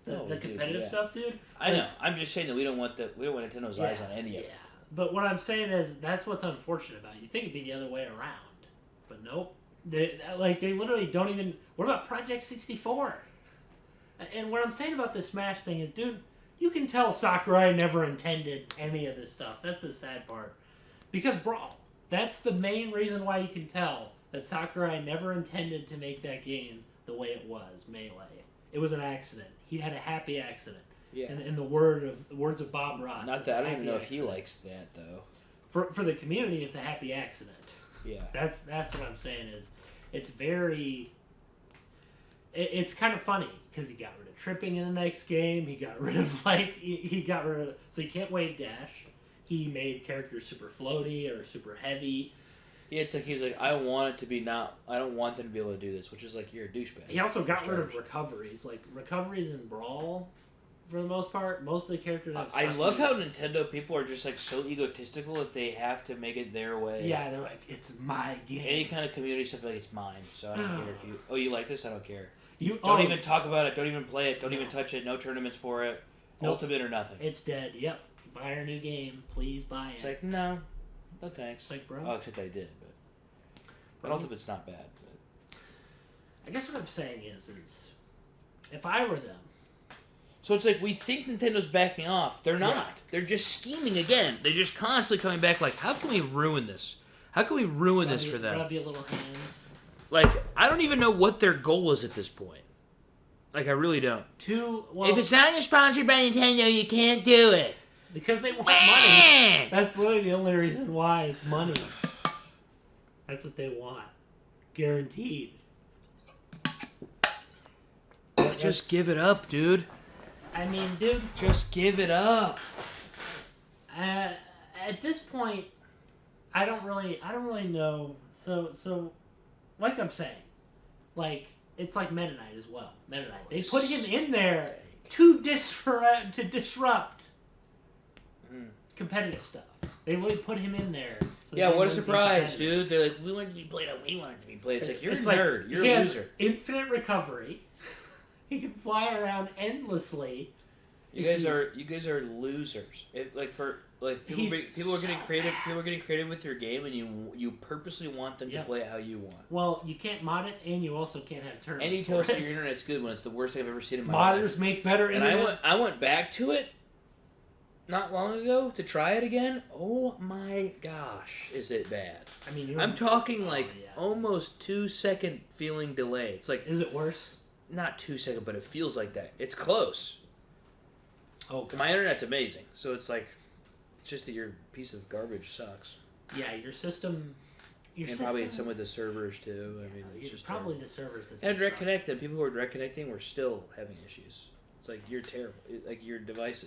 The competitive stuff, dude. I know. I'm just saying that we don't want Nintendo's eyes on any of it. Yeah, but what I'm saying is that's what's unfortunate about it. You think it'd be the other way around, but nope. They literally don't even... What about Project 64? And what I'm saying about the Smash thing is, dude, you can tell Sakurai never intended any of this stuff. That's the sad part. Because Brawl, that's the main reason why you can tell that Sakurai never intended to make that game the way it was, Melee. It was an accident. He had a happy accident. Yeah. And in the words of Bob Ross. Not that I don't even know if he likes that, though. For the community, it's a happy accident. Yeah. That's what I'm saying is, it's very... It's kind of funny, because he got rid of tripping in the next game, he got rid of, so you can't wave dash. He made characters super floaty or super heavy. Yeah, it's he's I don't want them to be able to do this, which is you're a douchebag. He also got rid of recoveries. Recoveries in Brawl, for the most part, most of the characters have... I love how Nintendo people are just so egotistical that they have to make it their way. Yeah, they're it's my game. Any kind of community stuff, it's mine, so I don't care if you... Oh, you like this? I don't care. Don't even talk about it, don't even play it, don't even touch it, no tournaments for it, Ultimate or nothing. It's dead, yep. Buy our new game, please buy it. It's no thanks. It's bro. Oh, except I did, but Ultimate's not bad. But I guess what I'm saying is if I were them... So it's we think Nintendo's backing off. They're not. Yeah. They're just scheming again. They're just constantly coming back how can we ruin this? How can we ruin this for them? Rub your little hands. I don't even know what their goal is at this point. I really don't. If it's not sponsored by Nintendo, you can't do it. Because they want money. That's literally the only reason why. It's money. That's what they want. Guaranteed. Just give it up, dude. I mean, dude. Just give it up. At this point, I don't really know. So, like I'm saying, it's like Meta Knight as well. Meta Knight. They put him in there to disrupt competitive stuff. They really put him in there. So what a surprise, dude. They're we want it to be played. We want it to be played. It's you're a nerd. You're a loser. Infinite recovery. He can fly around endlessly. You guys are losers. People are getting creative. People are getting creative with your game, and you purposely want them to play it how you want. Well, you can't mod it, and you also can't have tournaments. And you tell us that your internet's good when it's the worst thing I've ever seen in my life. Modders make better internet. And I went back to it not long ago to try it again. Oh my gosh, is it bad? I mean, I'm talking almost 2-second feeling delay. It's like, is it worse? Not 2 seconds, but it feels like that. It's close. Oh, my internet's amazing, so it's like, it's just that your piece of garbage sucks. Yeah, your system. And probably some with the servers too. I mean, it's just probably the servers. And direct connect. The people who are direct connecting were still having issues. It's like, you're terrible. Like, your device.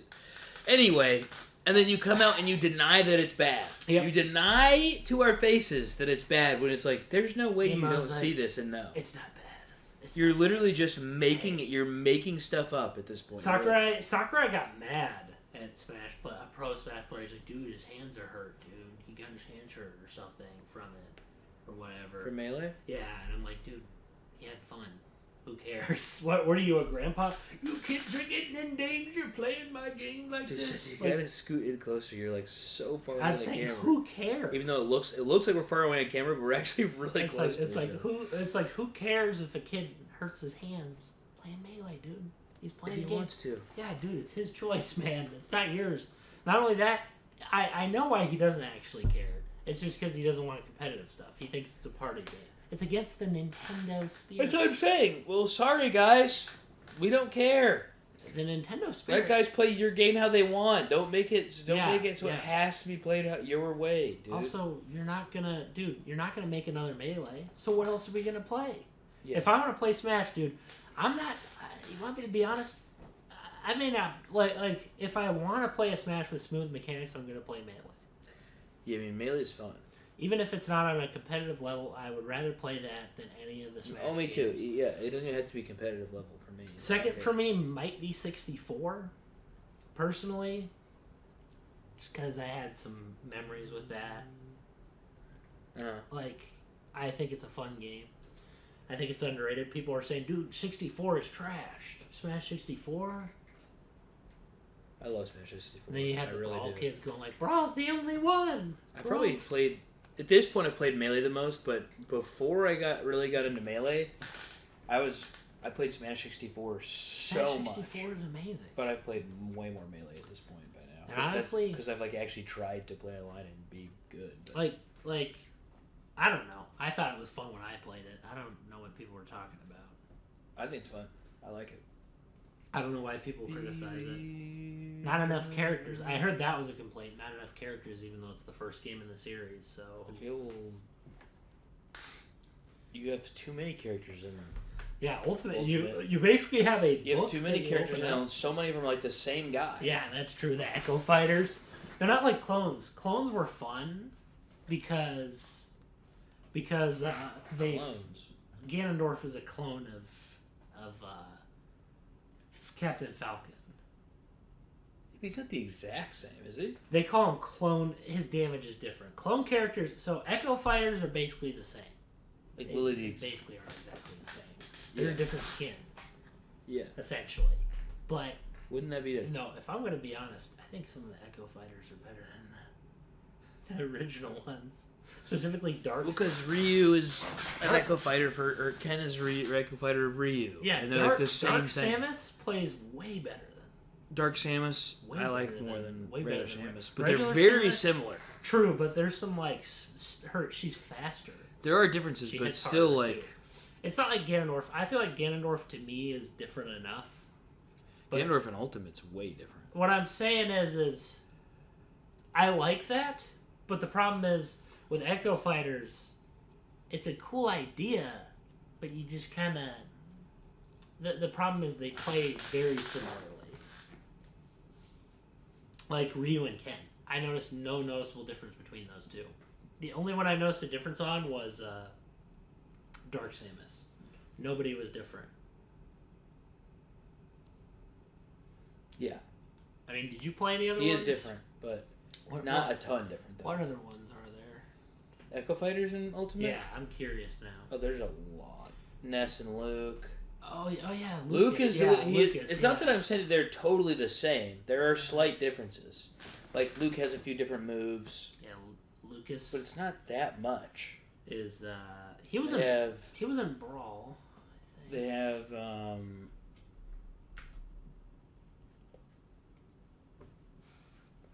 Anyway, and then you come out and you deny that it's bad. Yep. You deny to our faces that it's bad when it's like, there's no way you don't see this and know. It's not bad. You're literally just making it. You're making stuff up at this point. Sakurai got mad at Pro Smash Player. He's like, dude, his hands are hurt, dude. He got his hands hurt or something from it, or whatever. For Melee? Yeah, and I'm like, dude, he had fun. Who cares? What are you, a grandpa? You kids are getting in danger playing my game like this. You gotta scoot in closer. You're like so far away from the camera. Who cares? Even though it looks like we're far away on camera, but we're actually really close. It's like who cares if a kid hurts his hands playing Melee, dude? He's playing. If he wants to. Yeah, dude, it's his choice, man. It's not yours. Not only that, I know why he doesn't actually care. It's just because he doesn't want competitive stuff. He thinks it's a party game. It's against the Nintendo spirit. That's what I'm saying. Well, sorry, guys. We don't care. The Nintendo spirit. Let guys play your game how they want. Don't make it so it has to be played your way, dude. Also, you're not gonna make another Melee. So what else are we gonna play? Yeah. If I want to play Smash, dude, I'm not. You want me to be honest? I may not like if I want to play a Smash with smooth mechanics, I'm gonna play Melee. Yeah, I mean Melee's fun. Even if it's not on a competitive level, I would rather play that than any of the Smash games. Me too. Yeah, it doesn't have to be competitive level for me. Second for me might be 64, personally. Just because I had some memories with that. I think it's a fun game. I think it's underrated. People are saying, dude, 64 is trash. Smash 64? I love Smash 64. And then you have the ball kids going like, Brawl's the only one. I probably played... At this point, I played Melee the most, but before I really got into Melee, I played Smash 64 so much. Smash 64 is amazing. But I've played way more Melee at this point by now. And honestly... Because I've actually tried to play online and be good. But. I don't know. I thought it was fun when I played it. I don't know what people were talking about. I think it's fun. I like it. I don't know why people criticize it. Not enough characters. I heard that was a complaint. Not enough characters, even though it's the first game in the series. So okay, well, you have too many characters in them. Yeah, Ultimate. You basically have you have too many characters and so many of them are like the same guy. Yeah, that's true. The Echo Fighters. They're not like clones. Clones were fun because they clones. Ganondorf is a clone of Captain Falcon. He's not the exact same, is he? They call him clone. His damage is different. Clone characters. So Echo Fighters are basically the same. They basically are exactly the same. They're a different skin. Yeah. Essentially, but wouldn't that be different? No. If I'm going to be honest, I think some of the Echo Fighters are better than the original ones. Specifically Dark. Because Ryu is an Echo Fighter or Ken is Echo Fighter of Ryu. Yeah, and they're like the same thing. Samus plays way better than Dark Samus. I like more than regular Samus, but regular they're very Samus, similar. True, but there's some she's faster. There are differences, but still it's not like Ganondorf. I feel like Ganondorf to me is different enough. Ganondorf and Ultimate's way different. What I'm saying is I like that, but the problem is with Echo Fighters, it's a cool idea, but you just kind of... The problem is they play very similarly. Like Ryu and Ken. I noticed no noticeable difference between those two. The only one I noticed a difference on was Dark Samus. Nobody was different. Yeah. I mean, did you play any other ones? He is different, but not a ton different. What other ones are there? Echo Fighters and Ultimate? Yeah, I'm curious now. Oh, there's a lot. Ness and Luke. Oh yeah, Luke is. Lucas, it's not that I'm saying that they're totally the same. There are slight differences. Like Luke has a few different moves. Yeah, Lucas. But it's not that much. Is he was in Brawl. I think. They have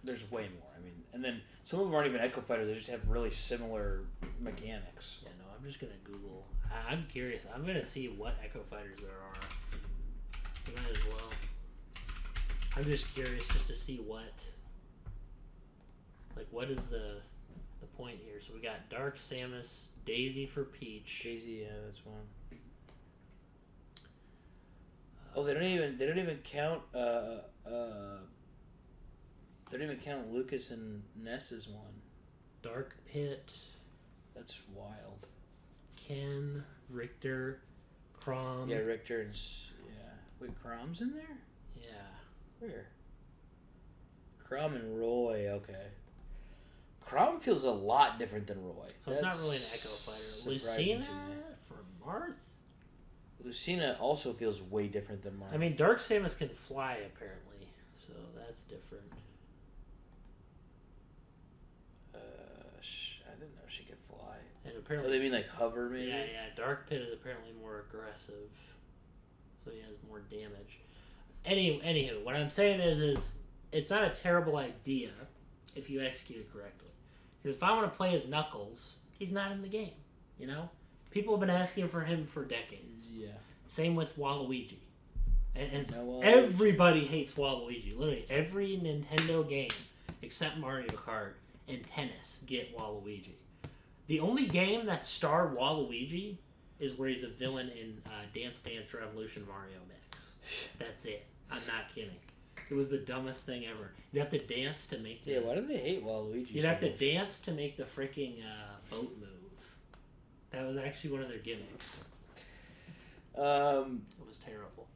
there's way more. I mean, and then some of them aren't even Echo Fighters. They just have really similar mechanics. Yeah, no, I'm just gonna Google. I'm curious. I'm gonna see what Echo Fighters there are. You might as well. I'm just curious just to see what. Like, what is the point here? So we got Dark Samus, Daisy for Peach. Daisy, yeah, that's one. Oh, they don't even count. They don't even count Lucas and Ness as one. Dark Pit. That's wild. Ken, Richter, Chrom. Yeah, Richter and wait, Chrom's in there? Yeah. Where? Chrom and Roy. Okay. Chrom feels a lot different than Roy. So it's not really an Echo Fighter. Lucina for Marth? Lucina also feels way different than Marth. I mean, Dark Samus can fly, apparently. So that's different. I didn't know she could fly. And apparently... Oh, they mean like hover, maybe? Yeah. Dark Pit is apparently more aggressive. So he has more damage. Anywho, what I'm saying is it's not a terrible idea if you execute it correctly. Because if I want to play as Knuckles, he's not in the game, you know? People have been asking for him for decades. Yeah. Same with Waluigi. And Waluigi. Everybody hates Waluigi. Literally, every Nintendo game except Mario Kart and tennis get Waluigi. The only game that starred Waluigi is where he's a villain in Dance Dance Revolution Mario Mix. That's it. I'm not kidding. It was the dumbest thing ever. You'd have to dance to make the... Yeah, why do they hate Waluigi? You'd have to dance to make the freaking boat move. That was actually one of their gimmicks. It was terrible.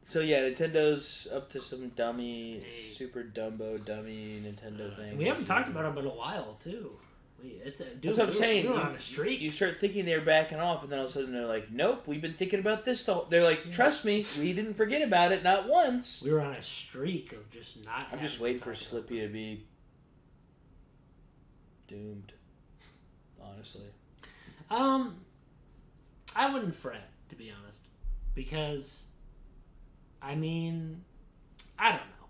So yeah, Nintendo's up to some dummy, super Dumbo dummy Nintendo thing. We haven't talked about them in a while, too. That's what I'm saying. We were on a streak. You start thinking they're backing off, and then all of a sudden they're like, nope, we've been thinking about this. They're like, trust me, we didn't forget about it, not once. We were on a streak of just not... I'm just waiting for Slippy to be doomed, honestly. I wouldn't fret, to be honest, because, I mean, I don't know.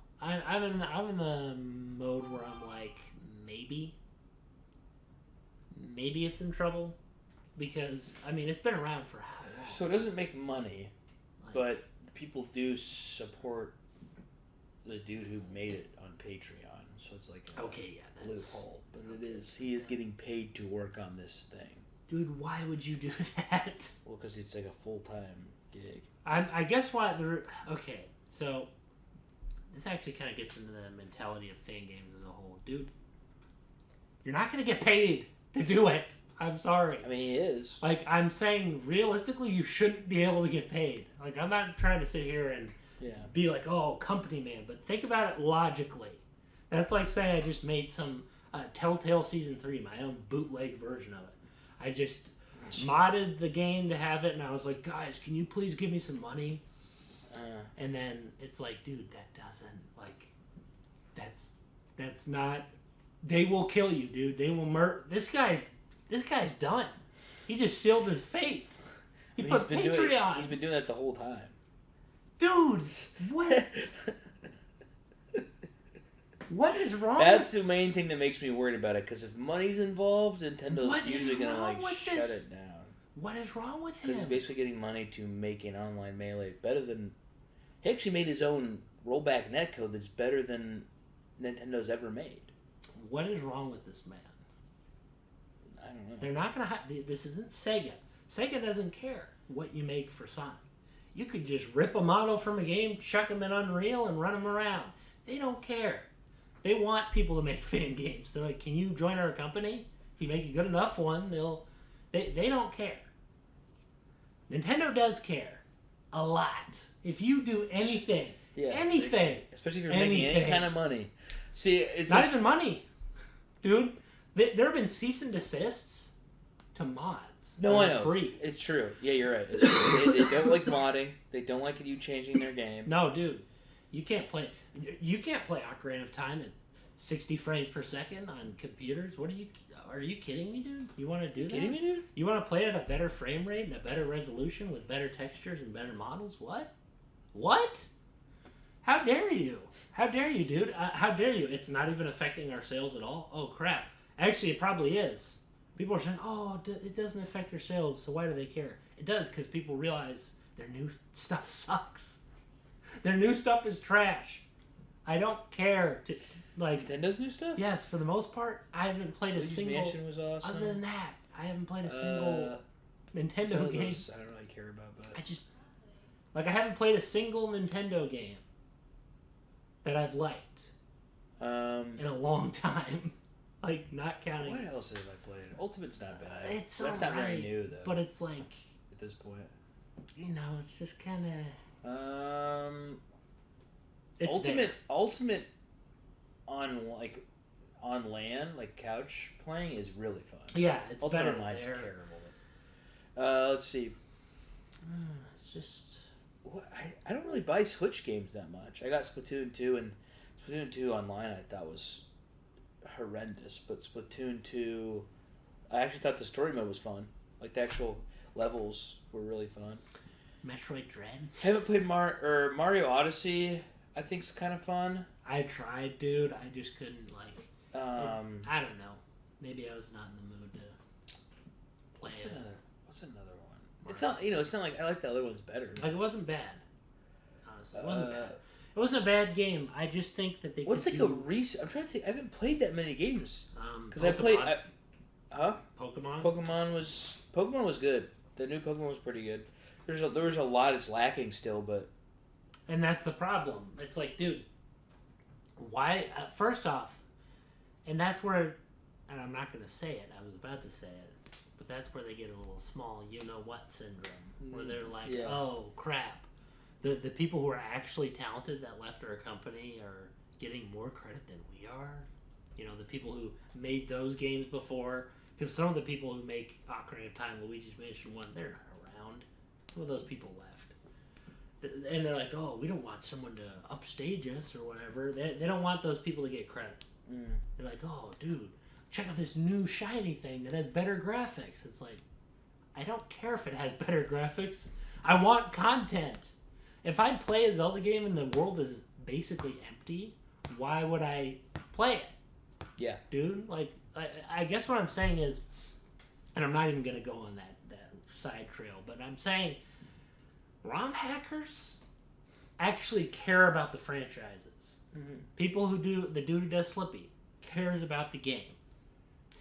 I'm in the mode where I'm like, maybe it's in trouble, because I mean it's been around for how long? So it doesn't make money, but people do support the dude who made it on Patreon. So it's like a loophole, but he is getting paid to work on this thing. Dude, why would you do that? Well, because it's like a full-time gig. I guess why okay, so this actually kind of gets into the mentality of fan games as a whole. Dude, you're not going to get paid to do it. I'm sorry. I mean, he is. Like, I'm saying, realistically, you shouldn't be able to get paid. Like, I'm not trying to sit here and be like, oh, company man. But think about it logically. That's like saying I just made some Telltale Season 3, my own bootleg version of it. I just modded the game to have it, and I was like, guys, can you please give me some money? And then it's like, dude, that doesn't, like, that's not... They will kill you, dude. They will murder... This guy's done. He just sealed his fate. He put Patreon. He's been doing that the whole time. Dude, what? What is wrong? That's the main thing that makes me worried about it. Because if money's involved, Nintendo's usually gonna shut it down. What is wrong with him? Because he's basically getting money to make an online Melee better than... He actually made his own rollback netcode that's better than Nintendo's ever made. What is wrong with this man? I don't know. They're not going to... This isn't Sega. Sega doesn't care what you make for Sonic. You could just rip a model from a game, chuck them in Unreal, and run them around. They don't care. They want people to make fan games. They're like, can you join our company? If you make a good enough one, they don't care. Nintendo does care. A lot. If you do anything, anything. Especially if you're making any kind of money. See, it's not even money. Dude, there have been cease and desists to mods. No, I know. Free. It's true. Yeah, you're right. They don't like modding. They don't like you changing their game. No, dude. You can't play Ocarina of Time at 60 frames per second on computers. Are you kidding me, dude? You want to do that? Kidding me, dude? You want to play it at a better frame rate and a better resolution with better textures and better models? What? How dare you? How dare you, dude? How dare you? It's not even affecting our sales at all? Oh, crap. Actually, it probably is. People are saying, oh, it doesn't affect their sales, so why do they care? It does, because people realize their new stuff sucks. Their new stuff is trash. I don't care. Nintendo's new stuff? Yes, for the most part, I haven't played a single... Mansion was awesome. Other than that, I haven't played a single Nintendo game. I don't really care about, but... I haven't played a single Nintendo game that I've liked in a long time. Not counting... What else have I played? Ultimate's not bad. That's not very new, though. But it's at this point. It's just kind of... Ultimate on LAN, couch playing is really fun. Yeah, it's Ultimate better Online's there. terrible. Let's see. It's just... I don't really buy Switch games that much. I got Splatoon 2, and Splatoon 2 online I thought was horrendous, but Splatoon 2, I actually thought the story mode was fun. The actual levels were really fun. Metroid Dread? Haven't played Mario Odyssey. I think's kind of fun. I tried, dude. I just couldn't I don't know. Maybe I was not in the mood to play it. What's another one? It's not. It's not like I like the other ones better. It wasn't bad. Honestly, it wasn't bad. It wasn't a bad game. I just think that they. What's a recent? I'm trying to think. I haven't played that many games. Because I played. Pokemon. Pokemon was good. The new Pokemon was pretty good. There was a lot it's lacking still, but. And that's the problem. It's dude, why? First off, and that's where, and I'm not going to say it. I was about to say it, but that's where they get a little small you-know-what syndrome, where they're like, oh, crap. The people who are actually talented that left our company are getting more credit than we are. The people who made those games before, because some of the people who make Ocarina of Time, Luigi's Mansion 1, they're not around. Some of those people left. And they're like, oh, we don't want someone to upstage us or whatever. They don't want those people to get credit. They're like, oh, dude, check out this new shiny thing that has better graphics. It's I don't care if it has better graphics. I want content. If I play a Zelda game and the world is basically empty, why would I play it? Yeah. Dude, I guess what I'm saying is, and I'm not even going to go on that side trail, but I'm saying... ROM hackers actually care about the franchises. Mm-hmm. People who do... The dude who does Slippy cares about the game.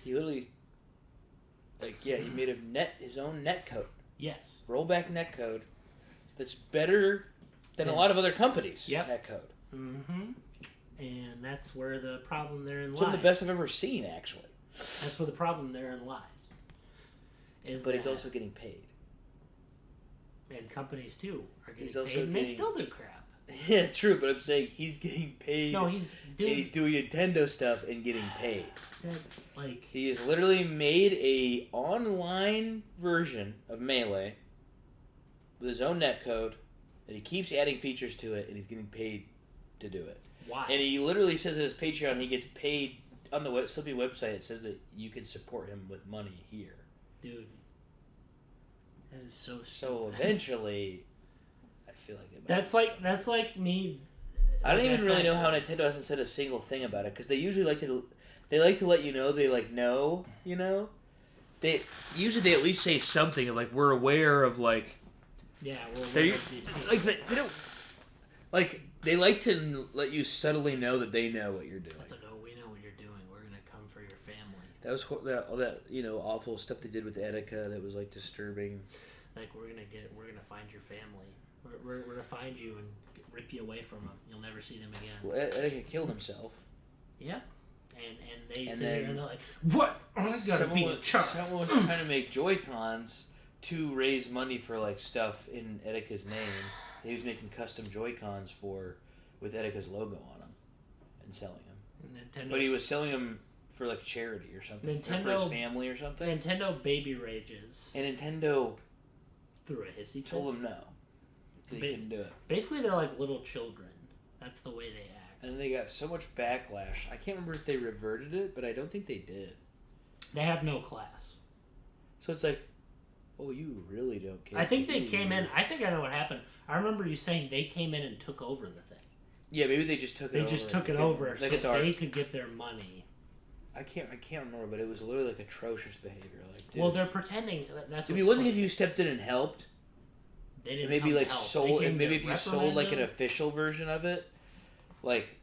He literally... he made his own netcode. Yes. Rollback netcode that's better than a lot of other companies' netcode. Mm-hmm. And that's where the problem therein lies. Some of the best I've ever seen, actually. That's where the problem therein lies. But he's also getting paid. And companies, too, are getting paid, and they still do crap. Yeah, true, but I'm saying he's getting paid. No, he's doing Nintendo stuff and getting paid. That, he has literally made a online version of Melee with his own netcode, and he keeps adding features to it, and he's getting paid to do it. Why? And he literally says in his Patreon he gets paid on the Slippy website. It says that you can support him with money here. Dude. That is so stupid. So eventually, I feel like it. That's like me. I don't even really know how Nintendo hasn't said a single thing about it, because they usually like to let you know they know, They usually at least say something of we're aware of Yeah, we're aware of these people. They don't they like to let you subtly know that they know what you're doing. It's we know what you're doing. We're gonna come for your family. That was all that awful stuff they did with Etika that was disturbing. We're gonna find your family. We're gonna find you and rip you away from them. You'll never see them again. Well, Etika killed himself. Yeah, and they sit there and they're like, "What? I gotta be in charge." Someone was trying to make Joy-Cons to raise money for stuff in Etika's name. He was making custom Joy-Cons with Etika's logo on them and selling them. But he was selling them for like charity or something. Nintendo, or for his family or something. Nintendo baby rages. And Nintendo threw a hissy fit. Told them no. They couldn't do it. Basically, they're like little children. That's the way they act. And they got so much backlash. I can't remember if they reverted it, but I don't think they did. They have no class. So it's like, oh, you really don't care. I think they came in. I think I know what happened. I remember you saying they came in and took over the thing. Yeah, maybe they just took it over. They just took it over so they could get their money. I can't remember, but it was literally like atrocious behavior. Like, dude, well, they're pretending that's. I mean, one thing if you stepped in and helped. They didn't maybe like sold. Maybe if you sold like an official version of it, like.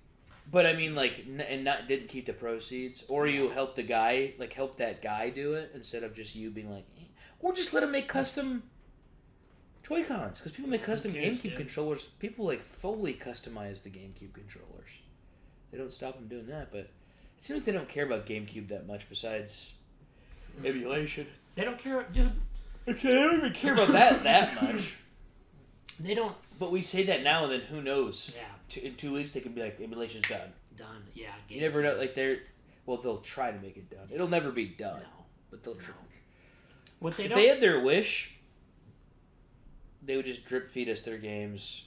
But I mean, like, and didn't keep the proceeds, or you helped the guy, like, help that guy do it instead of just you being like, or just let him make custom Joy-Cons, because people make custom GameCube controllers. People like fully customize the GameCube controllers. They don't stop them doing that, but it seems like they don't care about GameCube that much. Besides emulation, they don't care, dude. Okay, they don't even care about that much. They don't. But we say that now, and then who knows? Yeah. In 2 weeks, they can be like, emulation's done. Done, yeah. You never know. Like, they'll try to make it done. It'll never be done. No. But they'll try. If they had their wish, they would just drip feed us their games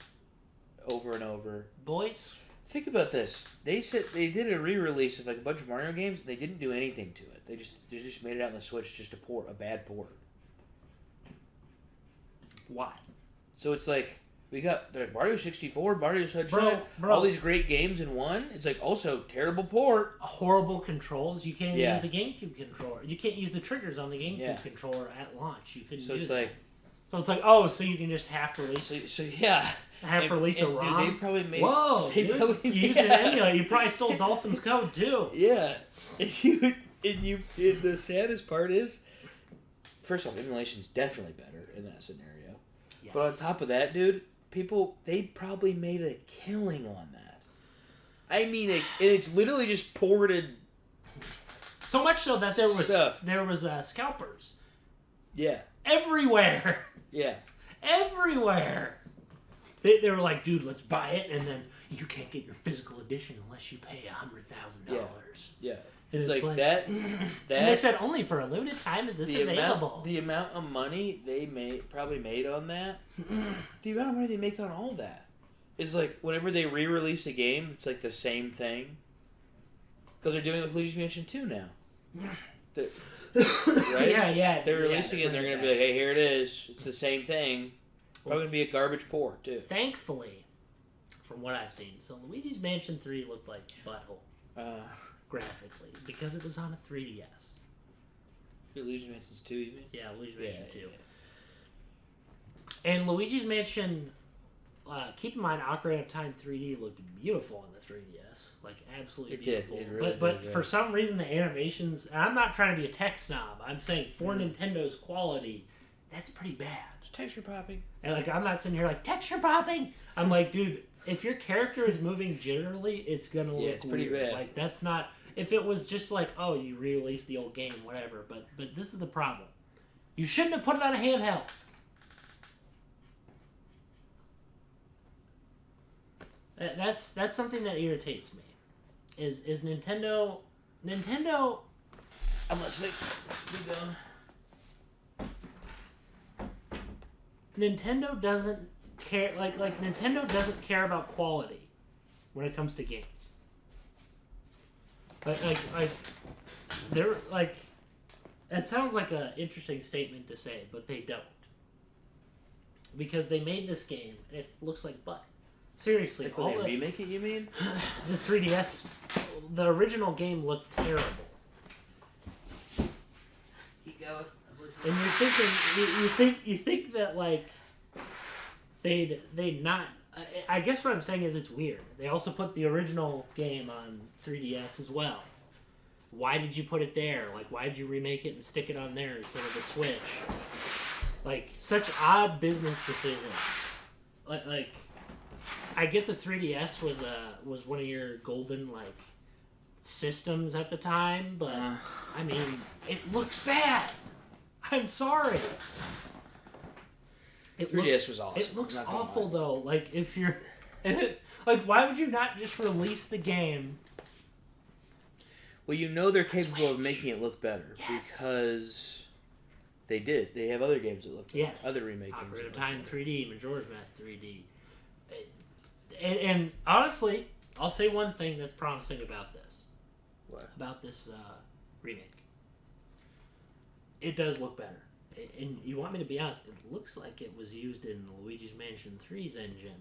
over and over. Boys? Think about this. They said they did a re-release of like a bunch of Mario games. They didn't do anything to it. They just made it out on the Switch just a bad port. Why? So it's like, we got Mario 64, Mario Sunshine, all these great games in one. It's like also terrible port. Horrible controls. You can't use the GameCube controller. You can't use the triggers on the GameCube controller at launch. You couldn't use it. So it's like, oh, so you can just half release. So yeah. Half release a ROM. Dude, they probably made. Whoa, you used an emulator. You probably stole Dolphin's code too. Yeah, and the saddest part is, first off, emulation's definitely better in that scenario. Yes. But on top of that, dude, they probably made a killing on that. I mean, it's literally just ported. So much so that there was scalpers. Yeah. Everywhere. Yeah. Everywhere. They were like, dude, let's buy it, and then you can't get your physical edition unless you pay $100,000. Yeah. And it's like that. And they said only for a limited time is this available. The amount of money they probably made on that, the amount of money they make on all that is like whenever they re-release a game, it's like the same thing. Because they're doing it with Luigi's Mansion 2 now. Right? Yeah. They're releasing it and they're going to be like, hey, here it is. It's the same thing. Probably going to be a garbage port, too. Thankfully, from what I've seen, so Luigi's Mansion 3 looked like butthole. Graphically, because it was on a 3DS. Luigi's Mansion 2, you mean? Yeah, Luigi's Mansion 2. Yeah. And Luigi's Mansion, keep in mind, Ocarina of Time 3D looked beautiful on the 3DS. Like, absolutely beautiful. It really but for some reason, the animations, and I'm not trying to be a tech snob, I'm saying for Nintendo's quality, that's pretty bad. It's texture popping. And, like, I'm not sitting here like, texture popping! I'm like, dude, if your character is moving jitterly, it's gonna look it's pretty weird. bad. Like, that's not... If it was just like, oh, you re-released the old game, whatever, but this is the problem. You shouldn't have put it on a handheld. That's something that irritates me. Is Nintendo... I'm listening. Keep going. Nintendo doesn't care... Like Nintendo doesn't care about quality when it comes to games. Like, they're like, that sounds like an interesting statement to say, but they don't. Because they made this game, and it looks like butt. Seriously. Like when they remake it, you mean? The 3DS, the original game looked terrible. Keep going. And you're thinking, you think that, like, they'd not... I guess what I'm saying is it's weird. They also put the original game on 3DS as well. Why did you put it there? Like, why did you remake it and stick it on there instead of the Switch? Like, such odd business decisions. Like, I get the 3DS was one of your golden, like, systems at the time, but, I mean, it looks bad. I'm sorry. 3DS was awesome. It looks awful, though. Like, if you're... like, why would you not just release the game? Well, they're capable of making it look better because they did. They have other games that look better. Yes. Other remake games. Ocarina of Time 3D, Majora's Mask 3D. And honestly, I'll say one thing that's promising about this. What? About this remake. It does look better. And you want me to be honest, it looks like it was used in Luigi's Mansion 3's engine.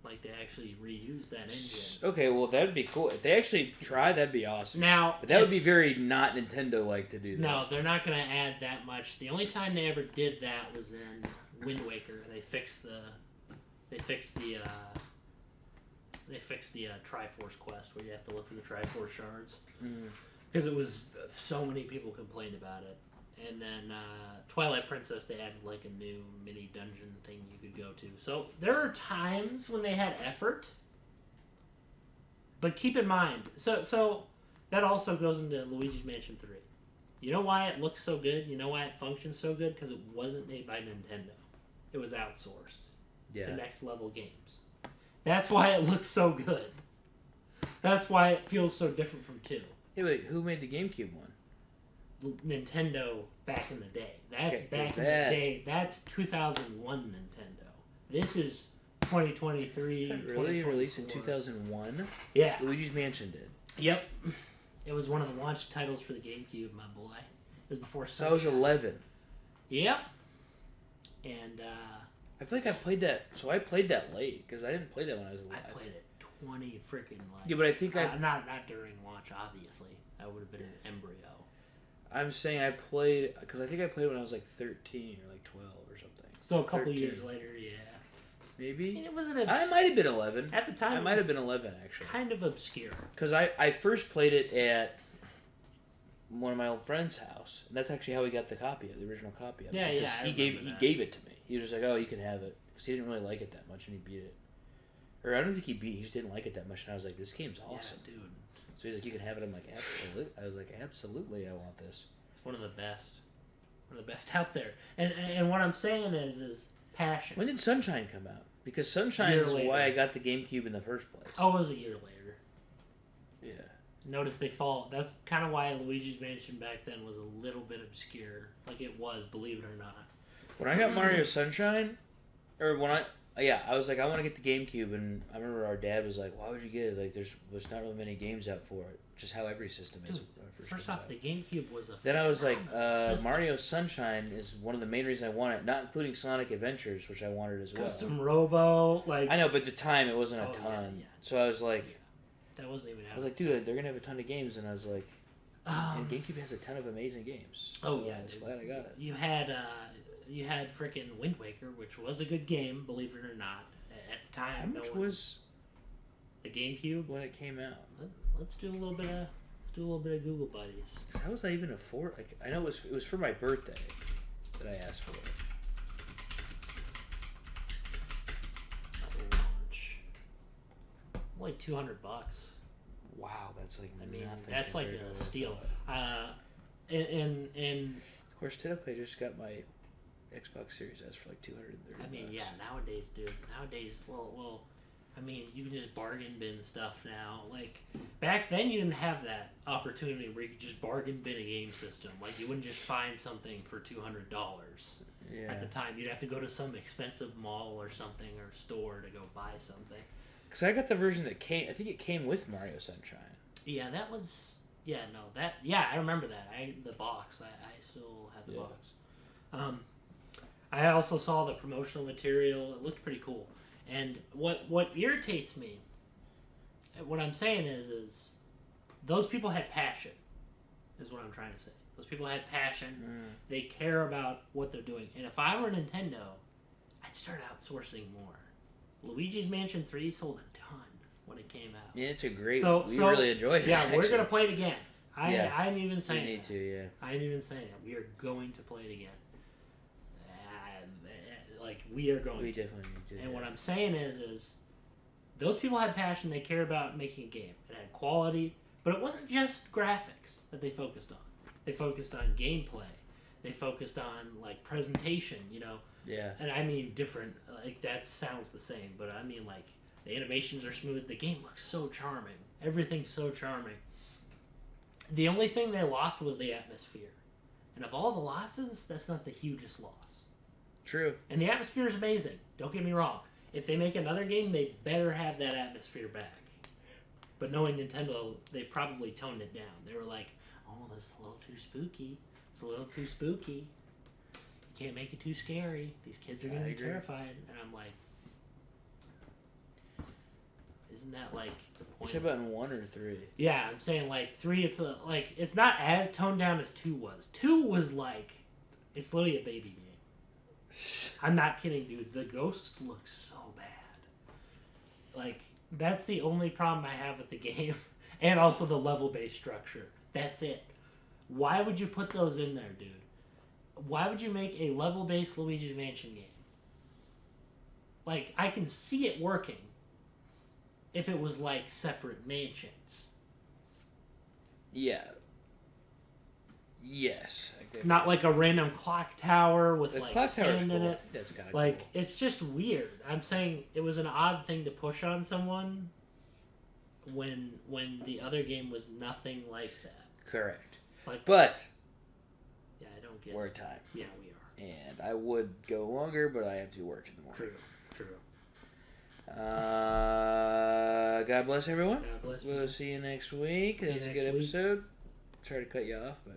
Like they actually reused that engine. Okay, well that would be cool. If they actually try, that'd be awesome. Now, but that would be very not Nintendo-like to do that. No, they're not going to add that much. The only time they ever did that was in Wind Waker. They fixed the Triforce quest where you have to look for the Triforce shards. Because it was so many people complained about it. And then Twilight Princess, they added like a new mini dungeon thing you could go to. So there are times when they had effort, but keep in mind. So that also goes into Luigi's Mansion 3. You know why it looks so good? You know why it functions so good? Because it wasn't made by Nintendo. It was outsourced to Next Level Games. That's why it looks so good. That's why it feels so different from 2. Hey, wait, who made the GameCube one? Nintendo back in the day. That's back in the day. That's 2001 Nintendo. This is 2023. Really? Released in 2001? Yeah. Luigi's Mansion did. Yep. It was one of the launch titles for the GameCube, my boy. It was before So I was 11. Yep. And I feel like I played that. So I played that late because I didn't play that when I was alive. I played it 20 freaking like. Yeah, but I think not during launch. Obviously, I would have been an embryo. I'm saying I played because I think I played when I was like 13 or like 12 or something. So a couple years later, yeah. Maybe. I mean, it wasn't. I might have been 11 at the time. I might have been 11 actually. Kind of obscure. Because I first played it at one of my old friend's house, and that's actually how he got the original copy of it. Yeah. He gave it to me. He was just like, "Oh, you can have it," because he didn't really like it that much, and he beat it. Or I don't think he just didn't like it that much, and I was like, "This game's awesome, dude." So he's like, "You can have it." I'm like, "Absolutely." I was like, "Absolutely, I want this." It's one of the best. One of the best out there. And what I'm saying is passion. When did Sunshine come out? Because Sunshine is why I got the GameCube in the first place. Oh, it was a year later. Yeah. Notice they fall. That's kind of why Luigi's Mansion back then was a little bit obscure. Like it was, believe it or not. When I got Mario Sunshine, or when I was like, I want to get the GameCube, and I remember our dad was like, "Why would you get it? Like, there's not really many games out for it." Which is how every system is. Dude, first off, the GameCube was a. Then I was like, Mario Sunshine is one of the main reasons I want it, not including Sonic Adventures, which I wanted as well. Custom Robo, like. I know, but at the time it wasn't a ton. Yeah. So I was like. That wasn't even. I was like, dude, they're gonna have a ton of games, and I was like, and GameCube has a ton of amazing games. Oh so yeah, I was glad I got it. You had freaking Wind Waker, which was a good game, believe it or not. At the time, how much was the GameCube when it came out? Let's do a little bit of Google buddies. How was I even afford? Like, I know it was for my birthday that I asked for it. Launch. Only $200. Wow, that's like nothing. That's like a steal. And of course, today I just got my Xbox Series S for like $230. I mean, yeah, nowadays, dude. Nowadays, well, I mean, you can just bargain bin stuff now. Like, back then you didn't have that opportunity where you could just bargain bin a game system. Like, you wouldn't just find something for $200. Yeah. At the time, you'd have to go to some expensive mall or something or store to go buy something. Because I got the version that I think it came with Mario Sunshine. Yeah, that was... Yeah, no, that... Yeah, I remember that. The box. I still had the box. I also saw the promotional material. It looked pretty cool. And what irritates me, what I'm saying is those people had passion, is what I'm trying to say. Those people had passion. They care about what they're doing. And if I were Nintendo, I'd start outsourcing more. Luigi's Mansion 3 sold a ton when it came out. Yeah, it's a great... we really enjoyed it, Yeah, actually. We're going to play it again. I'm even saying we need to, yeah. I'm even saying it. We are going to play it again. We are going We definitely need to. And what I'm saying is those people had passion. They care about making a game. It had quality, but it wasn't just graphics that they focused on. They focused on gameplay. They focused on, like, presentation, you know. Yeah. And I mean different, like, that sounds the same, but I mean, like, the animations are smooth. The game looks so charming. Everything's so charming. The only thing they lost was the atmosphere. And of all the losses, that's not the hugest loss. True. And the atmosphere is amazing. Don't get me wrong. If they make another game, they better have that atmosphere back. But knowing Nintendo, they probably toned it down. They were like, oh, that's a little too spooky. It's a little too spooky. You can't make it too scary. These kids are going to be terrified. And I'm like, isn't that like the point? Which about in 1 or 3? Yeah, I'm saying like 3. It's not as toned down as 2 was. 2 was like, it's literally a baby game. I'm not kidding, dude. The ghosts look so bad. Like, that's the only problem I have with the game. And also the level-based structure. That's it. Why would you put those in there, dude? Why would you make a level-based Luigi's Mansion game? Like, I can see it working if it was, like, separate mansions. Yeah. Yes. Not like a random clock tower with, the like, clock sand in cool. it. That's kind of like, cool. It's just weird. I'm saying it was an odd thing to push on someone when the other game was nothing like that. Correct. Like, but yeah, I don't get we're at time. Yeah, we are. And I would go longer, but I have to work in the morning. True. God bless everyone. God bless. We'll see you next week. This is a good episode. Sorry to cut you off, but...